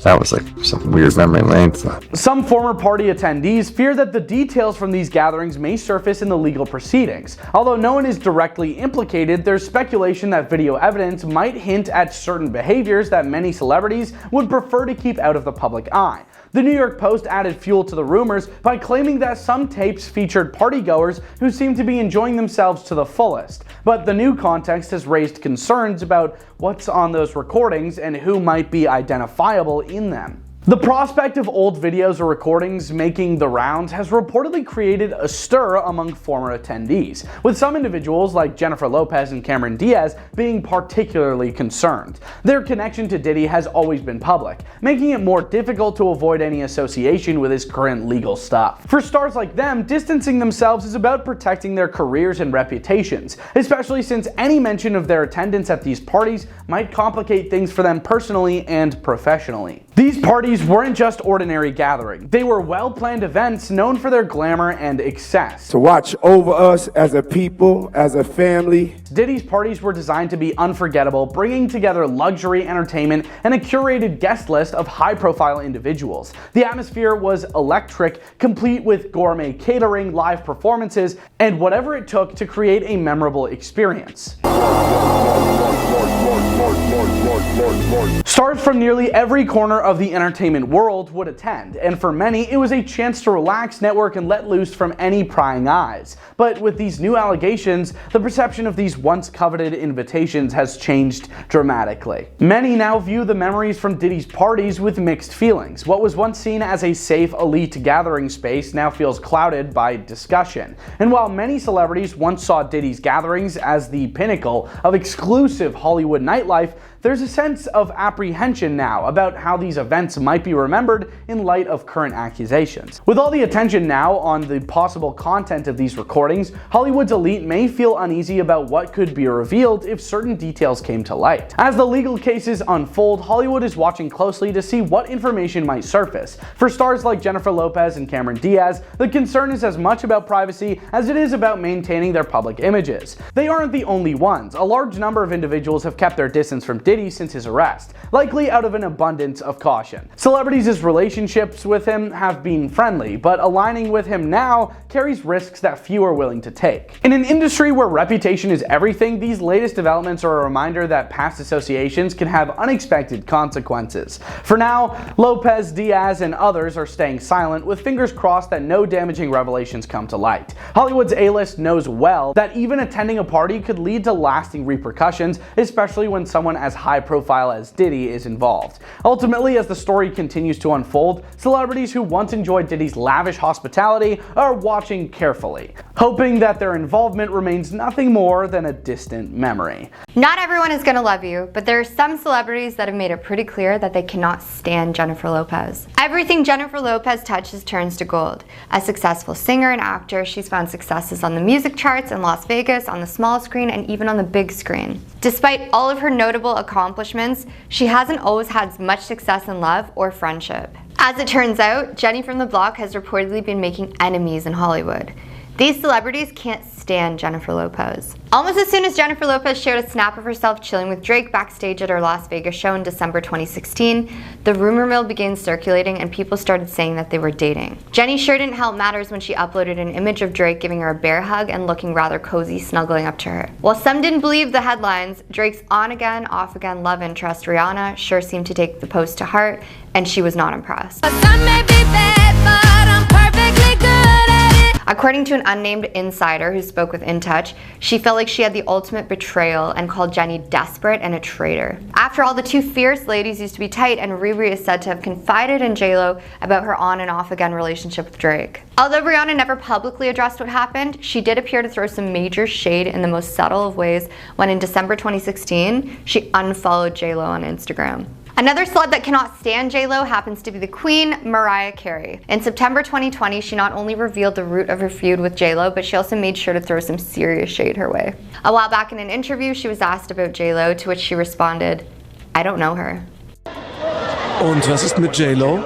That was like some weird memory lane stuff. Some former party attendees fear that the details from these gatherings may surface in the legal proceedings. Although no one is directly implicated, there's speculation that video evidence might hint at certain behaviors that many celebrities would prefer to keep out of the public eye. The New York Post added fuel to the rumors by claiming that some tapes featured partygoers who seemed to be enjoying themselves to the fullest. But the new context has raised concerns about what's on those recordings and who might be identifiable in them. The prospect of old videos or recordings making the rounds has reportedly created a stir among former attendees, with some individuals like Jennifer Lopez and Cameron Diaz being particularly concerned. Their connection to Diddy has always been public, making it more difficult to avoid any association with his current legal stuff. For stars like them, distancing themselves is about protecting their careers and reputations, especially since any mention of their attendance at these parties might complicate things for them personally and professionally. These parties weren't just ordinary gatherings. They were well-planned events known for their glamour and excess. To watch over us as a people, as a family. Diddy's parties were designed to be unforgettable, bringing together luxury entertainment and a curated guest list of high-profile individuals. The atmosphere was electric, complete with gourmet catering, live performances, and whatever it took to create a memorable experience. Stars from nearly every corner of the entertainment world would attend, and for many, it was a chance to relax, network, and let loose from any prying eyes. But with these new allegations, the perception of these once coveted invitations has changed dramatically. Many now view the memories from Diddy's parties with mixed feelings. What was once seen as a safe, elite gathering space now feels clouded by discussion. And while many celebrities once saw Diddy's gatherings as the pinnacle of exclusive Hollywood nightlife, there's a sense of apprehension now about how these events might be remembered in light of current accusations. With all the attention now on the possible content of these recordings, Hollywood's elite may feel uneasy about what could be revealed if certain details came to light. As the legal cases unfold, Hollywood is watching closely to see what information might surface. For stars like Jennifer Lopez and Cameron Diaz, the concern is as much about privacy as it is about maintaining their public images. They aren't the only ones. A large number of individuals have kept their distance from Diddy since his arrest, likely out of an abundance of caution. Celebrities' relationships with him have been friendly, but aligning with him now carries risks that few are willing to take. In an industry where reputation is everything, these latest developments are a reminder that past associations can have unexpected consequences. For now, Lopez, Diaz, and others are staying silent, with fingers crossed that no damaging revelations come to light. Hollywood's A-list knows well that even attending a party could lead to lasting repercussions, especially when someone as high profile as Diddy is involved. Ultimately, as the story continues to unfold, celebrities who once enjoyed Diddy's lavish hospitality are watching carefully, hoping that their involvement remains nothing more than a distant memory. Not everyone is gonna love you, but there are some celebrities that have made it pretty clear that they cannot stand Jennifer Lopez. Everything Jennifer Lopez touches turns to gold. A successful singer and actor, she's found successes on the music charts in Las Vegas, on the small screen, and even on the big screen. Despite all of her notable accomplishments, she hasn't always had much success in love or friendship. As it turns out, Jenny from the block has reportedly been making enemies in Hollywood. These celebrities can't stand Jennifer Lopez. Almost as soon as Jennifer Lopez shared a snap of herself chilling with Drake backstage at her Las Vegas show in December 2016, the rumor mill began circulating and people started saying that they were dating. Jenny sure didn't help matters when she uploaded an image of Drake giving her a bear hug and looking rather cozy snuggling up to her. While some didn't believe the headlines, Drake's on-again, off-again love interest Rihanna sure seemed to take the post to heart, and she was not impressed. According to an unnamed insider who spoke with In Touch, she felt like she had the ultimate betrayal and called Jenny desperate and a traitor. After all, the two fierce ladies used to be tight, and Riri is said to have confided in J-Lo about her on and off again relationship with Drake. Although Rihanna never publicly addressed what happened, she did appear to throw some major shade in the most subtle of ways when in December 2016, she unfollowed J-Lo on Instagram. Another celeb that cannot stand J-Lo happens to be the Queen, Mariah Carey. In September 2020, she not only revealed the root of her feud with J-Lo, but she also made sure to throw some serious shade her way. A while back in an interview, she was asked about J-Lo, to which she responded, "I don't know her." Und was ist mit J-Lo?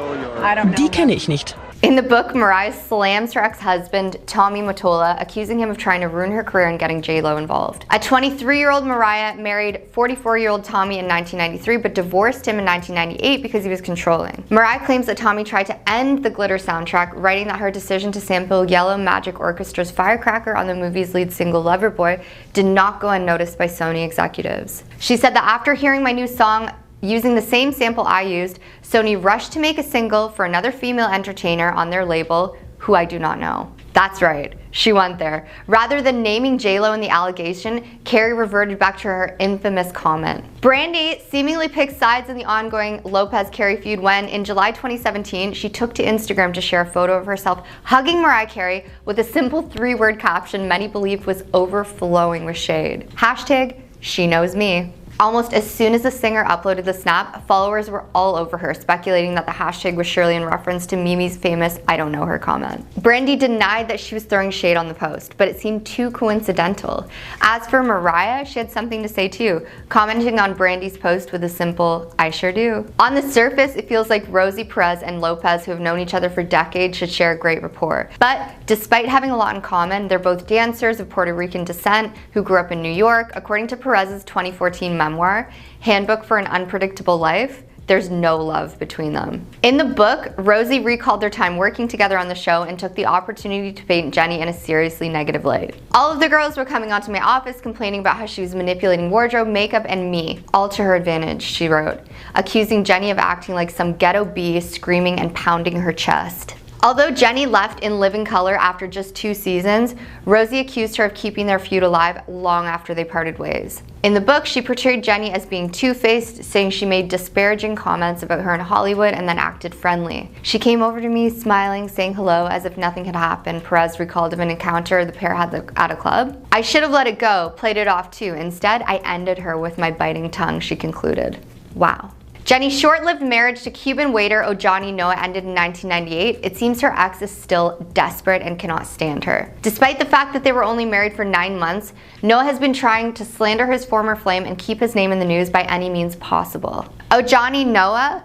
Die kenne ich nicht. In the book, Mariah slams her ex-husband, Tommy Mottola, accusing him of trying to ruin her career and getting J-Lo involved. A 23-year-old Mariah married 44-year-old Tommy in 1993, but divorced him in 1998 because he was controlling. Mariah claims that Tommy tried to end the Glitter soundtrack, writing that her decision to sample Yellow Magic Orchestra's Firecracker on the movie's lead single Loverboy did not go unnoticed by Sony executives. She said that after hearing my new song, using the same sample I used, Sony rushed to make a single for another female entertainer on their label, who I do not know. That's right, she went there. Rather than naming J-Lo in the allegation, Carey reverted back to her infamous comment. Brandy seemingly picked sides in the ongoing Lopez-Carey feud when, in July 2017, she took to Instagram to share a photo of herself hugging Mariah Carey with a simple 3-word caption many believed was overflowing with shade. Hashtag, she knows me. Almost as soon as the singer uploaded the snap, followers were all over her, speculating that the hashtag was surely in reference to Mimi's famous "I don't know her" comment. Brandy denied that she was throwing shade on the post, but it seemed too coincidental. As for Mariah, she had something to say too, commenting on Brandy's post with a simple, "I sure do." On the surface, it feels like Rosie Perez and Lopez, who have known each other for decades, should share a great rapport. But despite having a lot in common, they're both dancers of Puerto Rican descent who grew up in New York. According to Perez's 2014 memoir, Handbook for an Unpredictable Life, there's no love between them. In the book, Rosie recalled their time working together on the show and took the opportunity to paint Jenny in a seriously negative light. "All of the girls were coming onto my office complaining about how she was manipulating wardrobe, makeup, and me, all to her advantage," she wrote, accusing Jenny of acting like some ghetto bee screaming and pounding her chest. Although Jenny left in living color after just 2 seasons, Rosie accused her of keeping their feud alive long after they parted ways. In the book, she portrayed Jenny as being two-faced, saying she made disparaging comments about her in Hollywood and then acted friendly. She came over to me smiling, saying hello as if nothing had happened, Perez recalled of an encounter the pair had at a club. I should have let it go, played it off too. Instead, I ended her with my biting tongue, she concluded. Wow. Jenny's short-lived marriage to Cuban waiter Ojani Noah ended in 1998. It seems her ex is still desperate and cannot stand her. Despite the fact that they were only married for 9 months, Noah has been trying to slander his former flame and keep his name in the news by any means possible. Ojani Noah?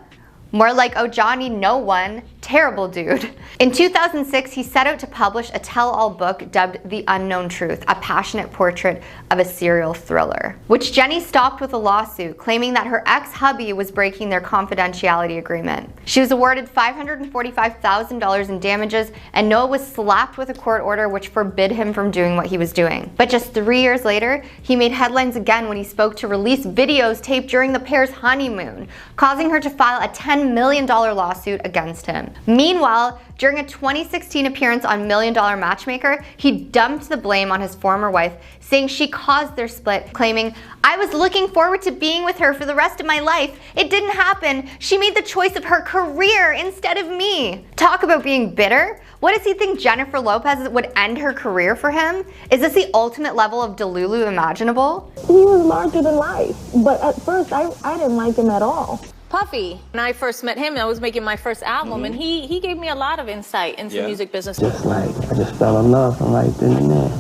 More like Ojani No One. Terrible dude. In 2006, he set out to publish a tell-all book dubbed The Unknown Truth, a passionate portrait of a serial thriller, which Jenny stopped with a lawsuit, claiming that her ex-hubby was breaking their confidentiality agreement. She was awarded $545,000 in damages, and Noah was slapped with a court order which forbid him from doing what he was doing. But just 3 years later, he made headlines again when he spoke to release videos taped during the pair's honeymoon, causing her to file a $10 million lawsuit against him. Meanwhile, during a 2016 appearance on Million Dollar Matchmaker, he dumped the blame on his former wife, saying she caused their split, claiming, "I was looking forward to being with her for the rest of my life. It didn't happen. She made the choice of her career instead of me." Talk about being bitter. What does he think Jennifer Lopez would end her career for him? Is this the ultimate level of Delulu imaginable? He was larger than life, but at first I didn't like him at all. Puffy. When I first met him, I was making my first album, and he gave me a lot of insight into music business. Just like, I just fell in love from right then and there.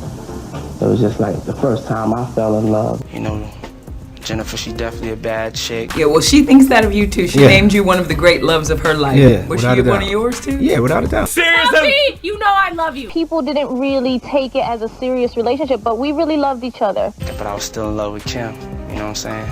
It was just like the first time I fell in love. You know, Jennifer, she definitely a bad chick. Yeah, well, she thinks that of you too. She named you one of the great loves of her life. Yeah, was she one of yours too? Yeah, without a doubt. Puffy, you know I love you. People didn't really take it as a serious relationship, but we really loved each other. But I was still in love with Kim, you know what I'm saying?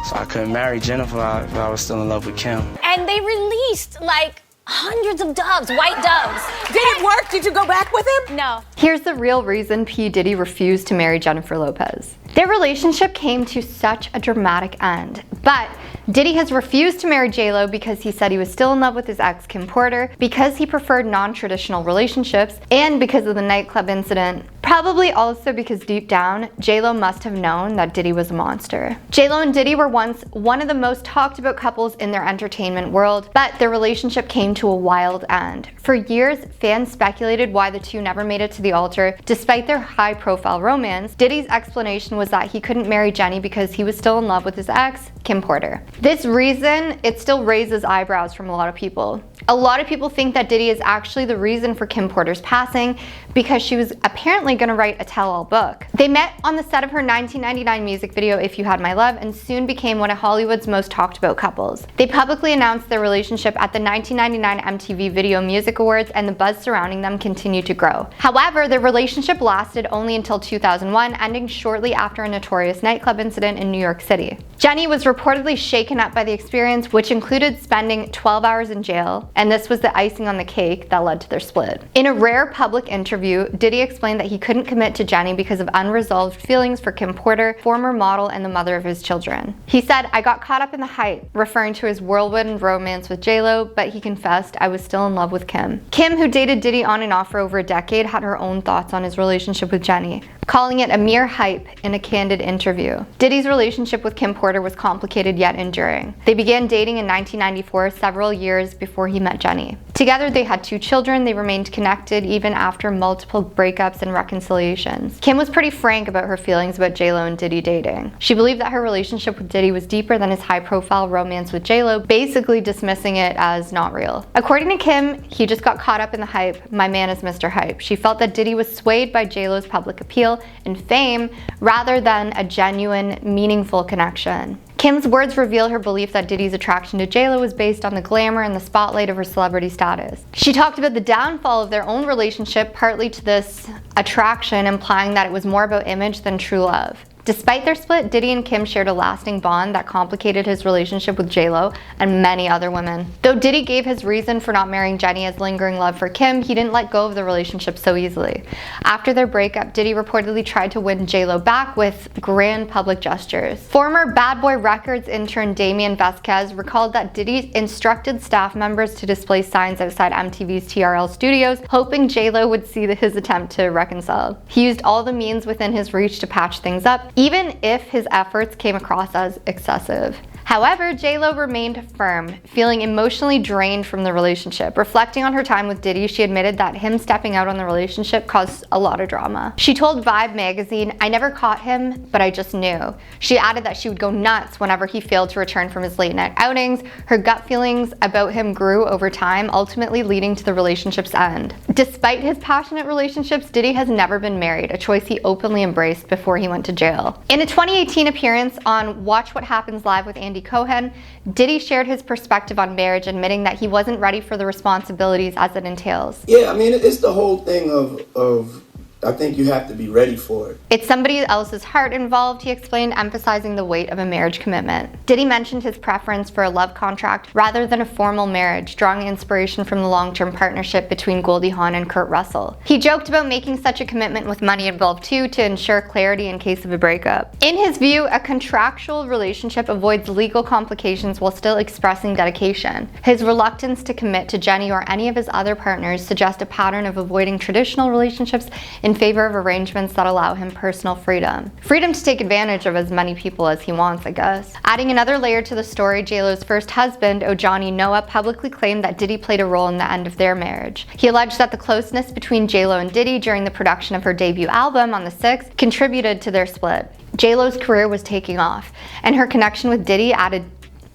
So I couldn't marry Jennifer if I was still in love with Kim. And they released like hundreds of doves, white doves. Did it work? Did you go back with him? No. Here's the real reason P. Diddy refused to marry Jennifer Lopez. Their relationship came to such a dramatic end, but Diddy has refused to marry J-Lo because he said he was still in love with his ex Kim Porter, because he preferred non-traditional relationships, and because of the nightclub incident. Probably also because deep down, J-Lo must have known that Diddy was a monster. J-Lo and Diddy were once one of the most talked about couples in their entertainment world, but their relationship came to a wild end. For years, fans speculated why the two never made it to the altar, despite their high-profile romance. Diddy's explanation was that he couldn't marry Jenny because he was still in love with his ex, Kim Porter. This reason, it still raises eyebrows from a lot of people. A lot of people think that Diddy is actually the reason for Kim Porter's passing because she was apparently going to write a tell-all book. They met on the set of her 1999 music video, If You Had My Love, and soon became one of Hollywood's most talked about couples. They publicly announced their relationship at the 1999 MTV Video Music Awards, and the buzz surrounding them continued to grow. However, their relationship lasted only until 2001, ending shortly after a notorious nightclub incident in New York City. Jenny was reportedly shaken up by the experience, which included spending 12 hours in jail, and this was the icing on the cake that led to their split. In a rare public interview, Diddy explained that he couldn't commit to Jenny because of unresolved feelings for Kim Porter, former model and the mother of his children. He said, "I got caught up in the hype," referring to his whirlwind romance with J-Lo, but he confessed, "I was still in love with Kim." Kim, who dated Diddy on and off for over a decade, had her own thoughts on his relationship with Jenny, calling it a mere hype in a candid interview. Diddy's relationship with Kim Porter was complicated yet enduring. They began dating in 1994, several years before he met Jenny. Together they had 2 children. They remained connected even after multiple breakups and reconciliations. Kim was pretty frank about her feelings about J-Lo and Diddy dating. She believed that her relationship with Diddy was deeper than his high-profile romance with J-Lo, basically dismissing it as not real. According to Kim, he just got caught up in the hype. My man is Mr. Hype. She felt that Diddy was swayed by J-Lo's public appeal and fame rather than a genuine, meaningful connection. Kim's words reveal her belief that Diddy's attraction to J-Lo was based on the glamour and the spotlight of her celebrity status. She talked about the downfall of their own relationship, partly to this attraction, implying that it was more about image than true love. Despite their split, Diddy and Kim shared a lasting bond that complicated his relationship with J-Lo and many other women. Though Diddy gave his reason for not marrying Jenny as lingering love for Kim, he didn't let go of the relationship so easily. After their breakup, Diddy reportedly tried to win J-Lo back with grand public gestures. Former Bad Boy Records intern Damian Vasquez recalled that Diddy instructed staff members to display signs outside MTV's TRL studios, hoping J-Lo would see his attempt to reconcile. He used all the means within his reach to patch things up, even if his efforts came across as excessive. However, J-Lo remained firm, feeling emotionally drained from the relationship. Reflecting on her time with Diddy, she admitted that him stepping out on the relationship caused a lot of drama. She told Vibe magazine, "I never caught him, but I just knew." She added that she would go nuts whenever he failed to return from his late night outings. Her gut feelings about him grew over time, ultimately leading to the relationship's end. Despite his passionate relationships, Diddy has never been married, a choice he openly embraced before he went to jail. In a 2018 appearance on Watch What Happens Live with Andy Cohen, Diddy shared his perspective on marriage, admitting that he wasn't ready for the responsibilities as it entails. Yeah, I mean, it's the whole thing of I think you have to be ready for it. It's somebody else's heart involved, he explained, emphasizing the weight of a marriage commitment. Diddy mentioned his preference for a love contract rather than a formal marriage, drawing inspiration from the long-term partnership between Goldie Hawn and Kurt Russell. He joked about making such a commitment with money involved too, to ensure clarity in case of a breakup. In his view, a contractual relationship avoids legal complications while still expressing dedication. His reluctance to commit to Jenny or any of his other partners suggests a pattern of avoiding traditional relationships in favor of arrangements that allow him personal freedom. Freedom to take advantage of as many people as he wants, I guess. Adding another layer to the story, J-Lo's first husband, Ojani Noah, publicly claimed that Diddy played a role in the end of their marriage. He alleged that the closeness between J-Lo and Diddy during the production of her debut album on the 6th contributed to their split. J-Lo's career was taking off, and her connection with Diddy added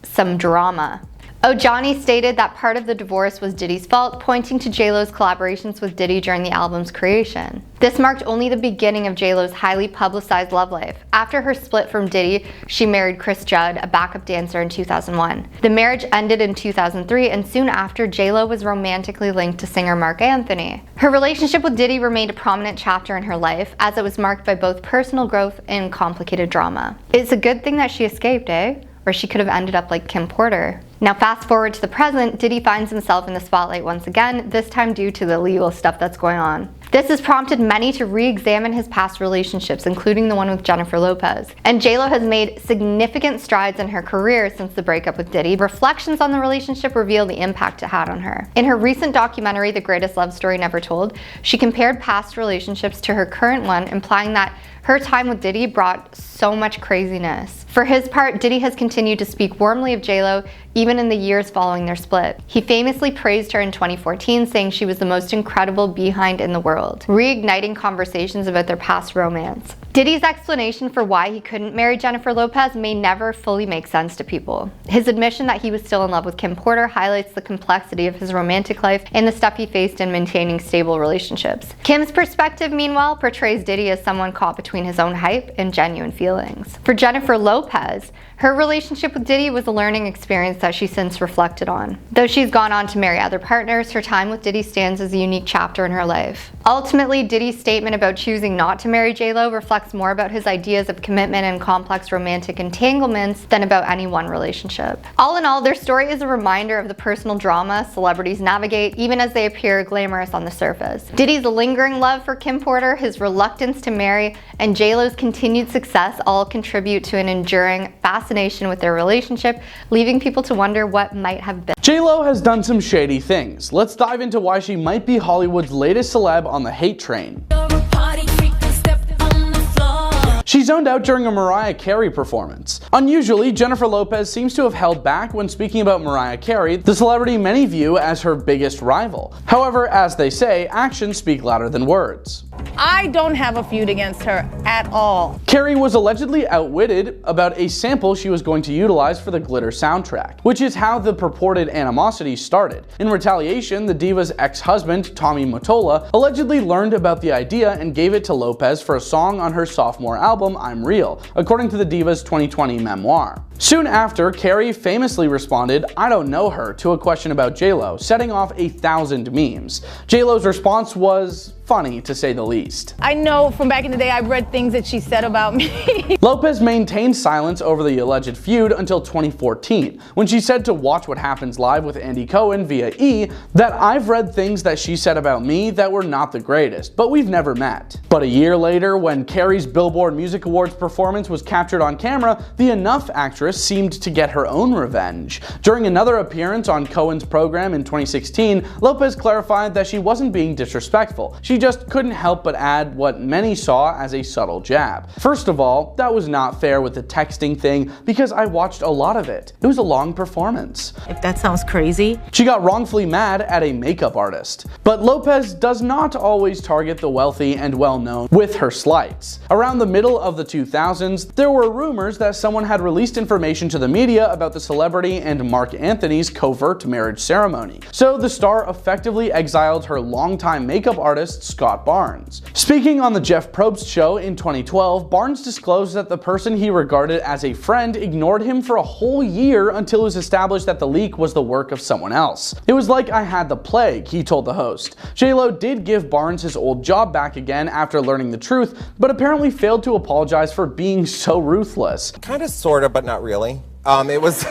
some drama. Ojani stated that part of the divorce was Diddy's fault, pointing to J-Lo's collaborations with Diddy during the album's creation. This marked only the beginning of J-Lo's highly publicized love life. After her split from Diddy, she married Chris Judd, a backup dancer, in 2001. The marriage ended in 2003, and soon after, J-Lo was romantically linked to singer Marc Anthony. Her relationship with Diddy remained a prominent chapter in her life, as it was marked by both personal growth and complicated drama. It's a good thing that she escaped, eh? Or she could have ended up like Kim Porter. Now fast forward to the present, Diddy finds himself in the spotlight once again, this time due to the legal stuff that's going on. This has prompted many to re-examine his past relationships, including the one with Jennifer Lopez. And J-Lo has made significant strides in her career since the breakup with Diddy. Reflections on the relationship reveal the impact it had on her. In her recent documentary, The Greatest Love Story Never Told, she compared past relationships to her current one, implying that her time with Diddy brought so much craziness. For his part, Diddy has continued to speak warmly of J-Lo even in the years following their split. He famously praised her in 2014, saying she was the most incredible behind in the world, reigniting conversations about their past romance. Diddy's explanation for why he couldn't marry Jennifer Lopez may never fully make sense to people. His admission that he was still in love with Kim Porter highlights the complexity of his romantic life and the stuff he faced in maintaining stable relationships. Kim's perspective, meanwhile, portrays Diddy as someone caught between his own hype and genuine feelings. For Jennifer Lopez, her relationship with Diddy was a learning experience that she since reflected on. Though she's gone on to marry other partners, her time with Diddy stands as a unique chapter in her life. Ultimately, Diddy's statement about choosing not to marry J-Lo reflects more about his ideas of commitment and complex romantic entanglements than about any one relationship. All in all, their story is a reminder of the personal drama celebrities navigate, even as they appear glamorous on the surface. Diddy's lingering love for Kim Porter, his reluctance to marry, and J-Lo's continued success all contribute to an enduring fascination with their relationship, leaving people to wonder what might have been. J-Lo has done some shady things. Let's dive into why she might be Hollywood's latest celeb on the hate train. She zoned out during a Mariah Carey performance. Unusually, Jennifer Lopez seems to have held back when speaking about Mariah Carey, the celebrity many view as her biggest rival. However, as they say, actions speak louder than words. I don't have a feud against her at all. Carey was allegedly outwitted about a sample she was going to utilize for the Glitter soundtrack, which is how the purported animosity started. In retaliation, the diva's ex-husband, Tommy Mottola, allegedly learned about the idea and gave it to Lopez for a song on her sophomore album, I'm Real, according to the diva's 2020 memoir. Soon after, Carey famously responded, I don't know her, to a question about J-Lo, setting off 1,000 memes. J-Lo's response was funny to say the least. I know from back in the day I've read things that she said about me. Lopez maintained silence over the alleged feud until 2014, when she said to Watch What Happens Live with Andy Cohen via E! That I've read things that she said about me that were not the greatest, but we've never met. But a year later, when Carrie's Billboard Music Awards performance was captured on camera, the Enough actress seemed to get her own revenge. During another appearance on Cohen's program in 2016, Lopez clarified that she wasn't being disrespectful. She just couldn't help but add what many saw as a subtle jab. First of all, that was not fair with the texting thing because I watched a lot of it. It was a long performance. If that sounds crazy. She got wrongfully mad at a makeup artist. But Lopez does not always target the wealthy and well-known with her slights. Around the middle of the 2000s, there were rumors that someone had released information to the media about the celebrity and Mark Anthony's covert marriage ceremony. So the star effectively exiled her longtime makeup artist, Scott Barnes. Speaking on the Jeff Probst show in 2012, Barnes disclosed that the person he regarded as a friend ignored him for a whole year until it was established that the leak was the work of someone else. It was like I had the plague, he told the host. J-Lo did give Barnes his old job back again after learning the truth, but apparently failed to apologize for being so ruthless. Kinda, sorta, but not really. It was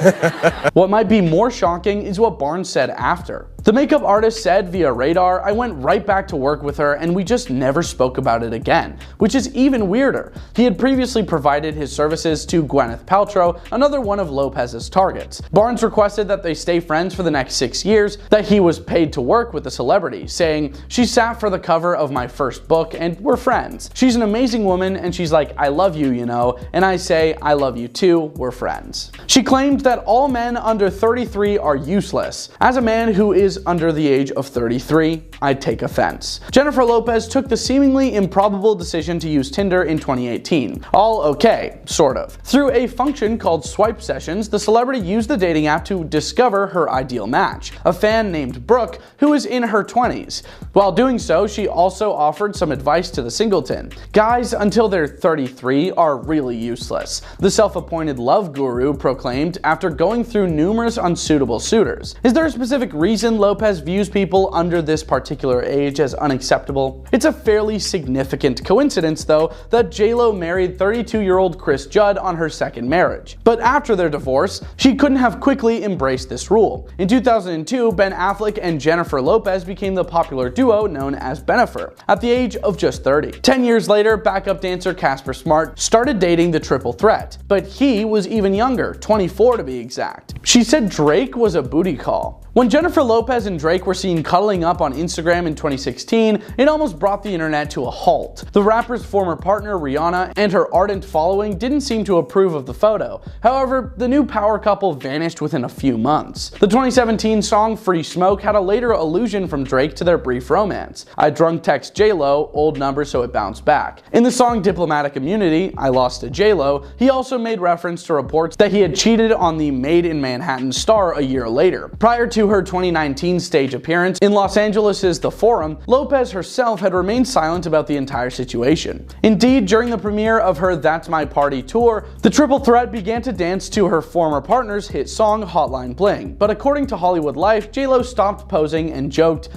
What might be more shocking is what Barnes said after. The makeup artist said via Radar, I went right back to work with her and we just never spoke about it again, which is even weirder. He had previously provided his services to Gwyneth Paltrow, another one of Lopez's targets. Barnes requested that they stay friends for the next 6 years, that he was paid to work with the celebrity, saying, she sat for the cover of my first book and we're friends. She's an amazing woman and she's like, I love you, you know, and I say, I love you too, we're friends. She claimed that all men under 33 are useless. As a man who is under the age of 33, I'd take offense. Jennifer Lopez took the seemingly improbable decision to use Tinder in 2018. All okay, sort of. Through a function called Swipe Sessions, the celebrity used the dating app to discover her ideal match, a fan named Brooke who is in her 20s. While doing so, she also offered some advice to the singleton. Guys until they're 33 are really useless, the self-appointed love guru proclaimed after going through numerous unsuitable suitors. Is there a specific reason Lopez views people under this particular age as unacceptable? It's a fairly significant coincidence, though, that J-Lo married 32-year-old Chris Judd on her second marriage. But after their divorce, she couldn't have quickly embraced this rule. In 2002, Ben Affleck and Jennifer Lopez became the popular duo known as Bennifer, at the age of just 30. 10 years later, backup dancer Casper Smart started dating the triple threat, but he was even younger, 24 to be exact. She said Drake was a booty call. When Jennifer Lopez and Drake were seen cuddling up on Instagram in 2016, it almost brought the internet to a halt. The rapper's former partner Rihanna and her ardent following didn't seem to approve of the photo. However, the new power couple vanished within a few months. The 2017 song Free Smoke had a later allusion from Drake to their brief romance. I drunk text J-Lo, old number so it bounced back. In the song Diplomatic Immunity, I Lost to J-Lo, he also made reference to reports that he had cheated on the Made in Manhattan star a year later. Prior to her 2019 stage appearance in Los Angeles' The Forum, Lopez herself had remained silent about the entire situation. Indeed, during the premiere of her That's My Party tour, the triple threat began to dance to her former partner's hit song Hotline Bling. But according to Hollywood Life, J-Lo stopped posing and joked,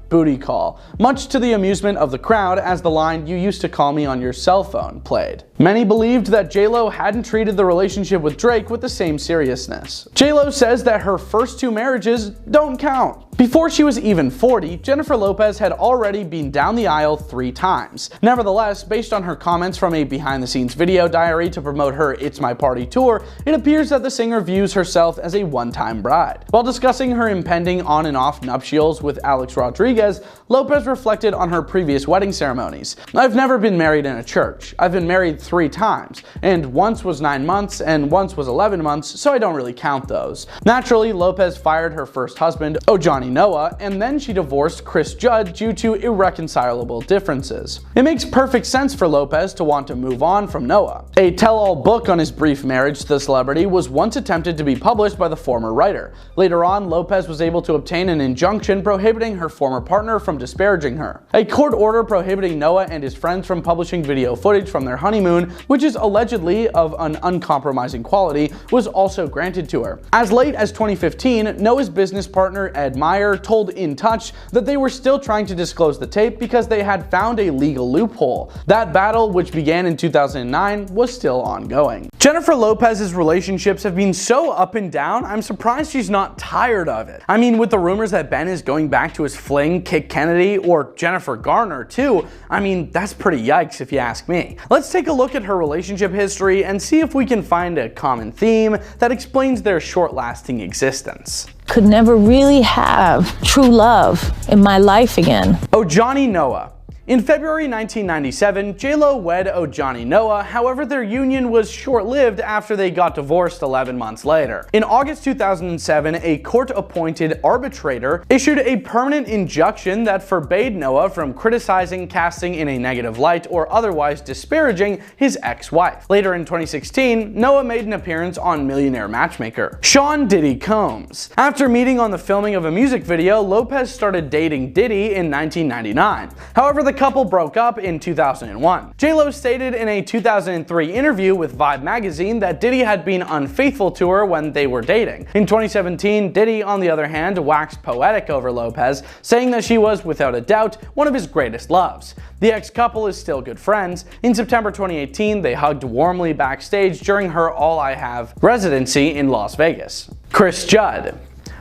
booty call, much to the amusement of the crowd as the line, "You used to call me on your cell phone," played. Many believed that J-Lo hadn't treated the relationship with Drake with the same seriousness. J-Lo says that her first two marriages don't count. Before she was even 40, Jennifer Lopez had already been down the aisle 3 times. Nevertheless, based on her comments from a behind-the-scenes video diary to promote her It's My Party tour, it appears that the singer views herself as a one-time bride. While discussing her impending on and off nuptials with Alex Rodriguez, Lopez reflected on her previous wedding ceremonies. I've never been married in a church. I've been married 3 times, and once was 9 months and once was 11 months, so I don't really count those. Naturally, Lopez fired her first husband, Johnny Noah, and then she divorced Chris Judd due to irreconcilable differences. It makes perfect sense for Lopez to want to move on from Noah. A tell-all book on his brief marriage to the celebrity was once attempted to be published by the former writer. Later on, Lopez was able to obtain an injunction prohibiting her former partner from disparaging her. A court order prohibiting Noah and his friends from publishing video footage from their honeymoon, which is allegedly of an uncompromising quality, was also granted to her. As late as 2015, Noah's business partner Ed Meyer Meyer told In Touch that they were still trying to disclose the tape because they had found a legal loophole. That battle, which began in 2009, was still ongoing. Jennifer Lopez's relationships have been so up and down, I'm surprised she's not tired of it. I mean, with the rumors that Ben is going back to his fling, Kick Kennedy, or Jennifer Garner too, I mean, that's pretty yikes if you ask me. Let's take a look at her relationship history and see if we can find a common theme that explains their short-lasting existence. Could never really have true love in my life again. Johnny Noah. In February 1997, J-Lo wed Johnny Noah, however their union was short-lived after they got divorced 11 months later. In August 2007, a court-appointed arbitrator issued a permanent injunction that forbade Noah from criticizing, casting in a negative light, or otherwise disparaging his ex-wife. Later in 2016, Noah made an appearance on Millionaire Matchmaker. Sean Diddy Combs. After meeting on the filming of a music video, Lopez started dating Diddy in 1999. However, the couple broke up in 2001. J-Lo stated in a 2003 interview with Vibe magazine that Diddy had been unfaithful to her when they were dating. In 2017, Diddy, on the other hand, waxed poetic over Lopez, saying that she was, without a doubt, one of his greatest loves. The ex-couple is still good friends. In September 2018, they hugged warmly backstage during her All I Have residency in Las Vegas. Chris Judd.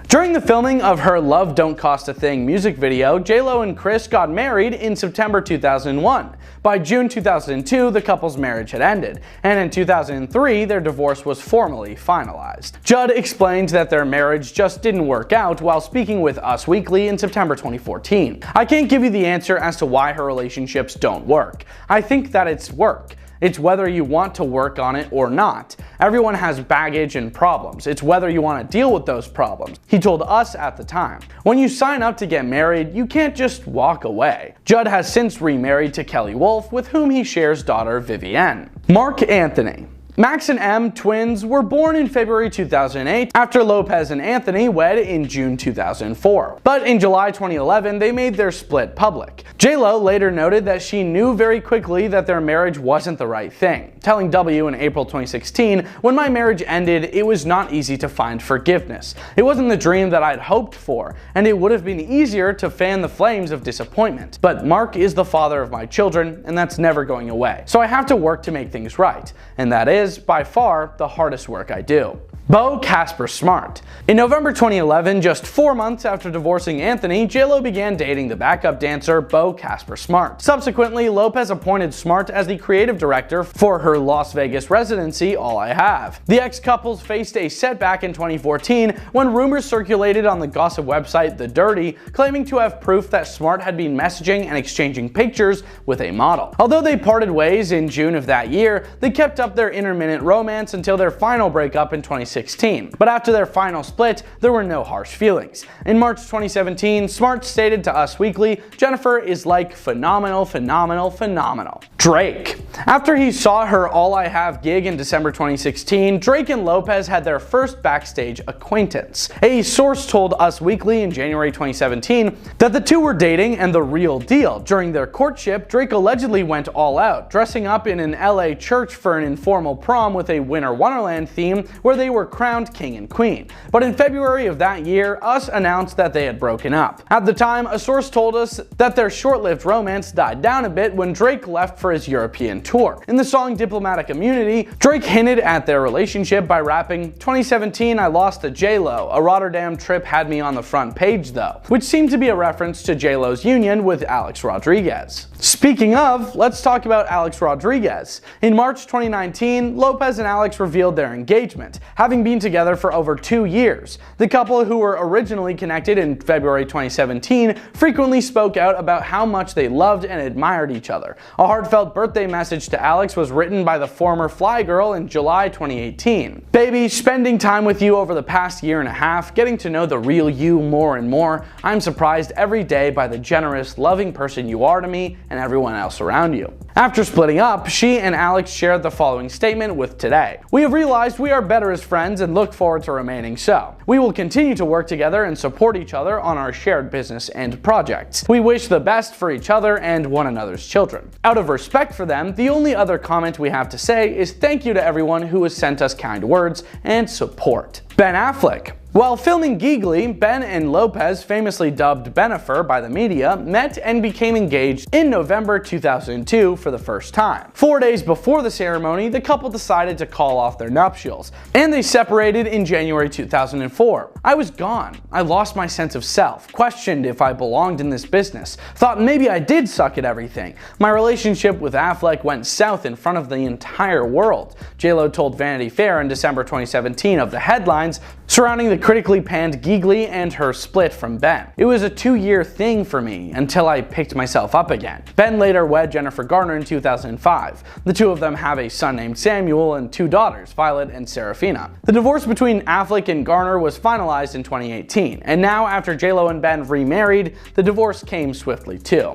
During the filming of her Love Don't Cost a Thing music video, J-Lo and Chris got married in September 2001. By June 2002, the couple's marriage had ended, and in 2003, their divorce was formally finalized. Judd explained that their marriage just didn't work out while speaking with Us Weekly in September 2014. I can't give you the answer as to why her relationships don't work. I think that it's work. It's whether you want to work on it or not. Everyone has baggage and problems. It's whether you want to deal with those problems, he told Us at the time. When you sign up to get married, you can't just walk away. Judd has since remarried to Kelly Wolf, with whom he shares daughter Vivienne. Mark Anthony. Max and Em, twins, were born in February 2008 after Lopez and Anthony wed in June 2004. But in July 2011, they made their split public. J-Lo later noted that she knew very quickly that their marriage wasn't the right thing, telling W in April 2016, "When my marriage ended, it was not easy to find forgiveness. It wasn't the dream that I'd hoped for, and it would have been easier to fan the flames of disappointment. But Mark is the father of my children, and that's never going away. So I have to work to make things right, and that is by far the hardest work I do." Beau Casper Smart. In November 2011, just 4 months after divorcing Anthony, J-Lo began dating the backup dancer Beau Casper Smart. Subsequently, Lopez appointed Smart as the creative director for her Las Vegas residency All I Have. The ex-couples faced a setback in 2014 when rumors circulated on the gossip website The Dirty, claiming to have proof that Smart had been messaging and exchanging pictures with a model. Although they parted ways in June of that year, they kept up their intermittent romance until their final breakup in 2016. But after their final split, there were no harsh feelings. In March 2017, Smart stated to Us Weekly, "Jennifer is like phenomenal, phenomenal, phenomenal." Drake. After he saw her All I Have gig in December 2016, Drake and Lopez had their first backstage acquaintance. A source told Us Weekly in January 2017 that the two were dating and the real deal. During their courtship, Drake allegedly went all out, dressing up in an LA church for an informal prom with a Winter Wonderland theme where they were crowned king and queen. But in February of that year, Us announced that they had broken up. At the time, a source told us that their short-lived romance died down a bit when Drake left for his European tour. In the song Diplomatic Immunity, Drake hinted at their relationship by rapping, "2017 I lost to J-Lo, a Rotterdam trip had me on the front page though," which seemed to be a reference to J-Lo's union with Alex Rodriguez. Speaking of, let's talk about Alex Rodriguez. In March 2019, Lopez and Alex revealed their engagement, having been together for over 2 years. The couple, who were originally connected in February 2017, frequently spoke out about how much they loved and admired each other. A heartfelt birthday message to Alex was written by the former Fly Girl in July 2018. "Baby, spending time with you over the past year and a half, getting to know the real you more and more, I'm surprised every day by the generous, loving person you are to me and everyone else around you." After splitting up, she and Alex shared the following statement with Today. "We have realized we are better as friends and look forward to remaining so. We will continue to work together and support each other on our shared business and projects. We wish the best for each other and one another's children." Out of respect for them, the only other comment we have to say is thank you to everyone who has sent us kind words and support. Ben Affleck. While filming Giggly, Ben and Lopez, famously dubbed Benifer by the media, met and became engaged in November 2002 for the first time. 4 days before the ceremony, the couple decided to call off their nuptials, and they separated in January 2004. I was gone. I lost my sense of self, questioned if I belonged in this business, thought maybe I did suck at everything. My relationship with Affleck went south in front of the entire world. J-Lo told Vanity Fair in December 2017 of the headlines surrounding the critically panned Giggly and her split from Ben. It was a 2-year thing for me until I picked myself up again. Ben later wed Jennifer Garner in 2005. The two of them have a son named Samuel and 2 daughters, Violet and Serafina. The divorce between Affleck and Garner was finalized in 2018, and now after J-Lo and Ben remarried, the divorce came swiftly too.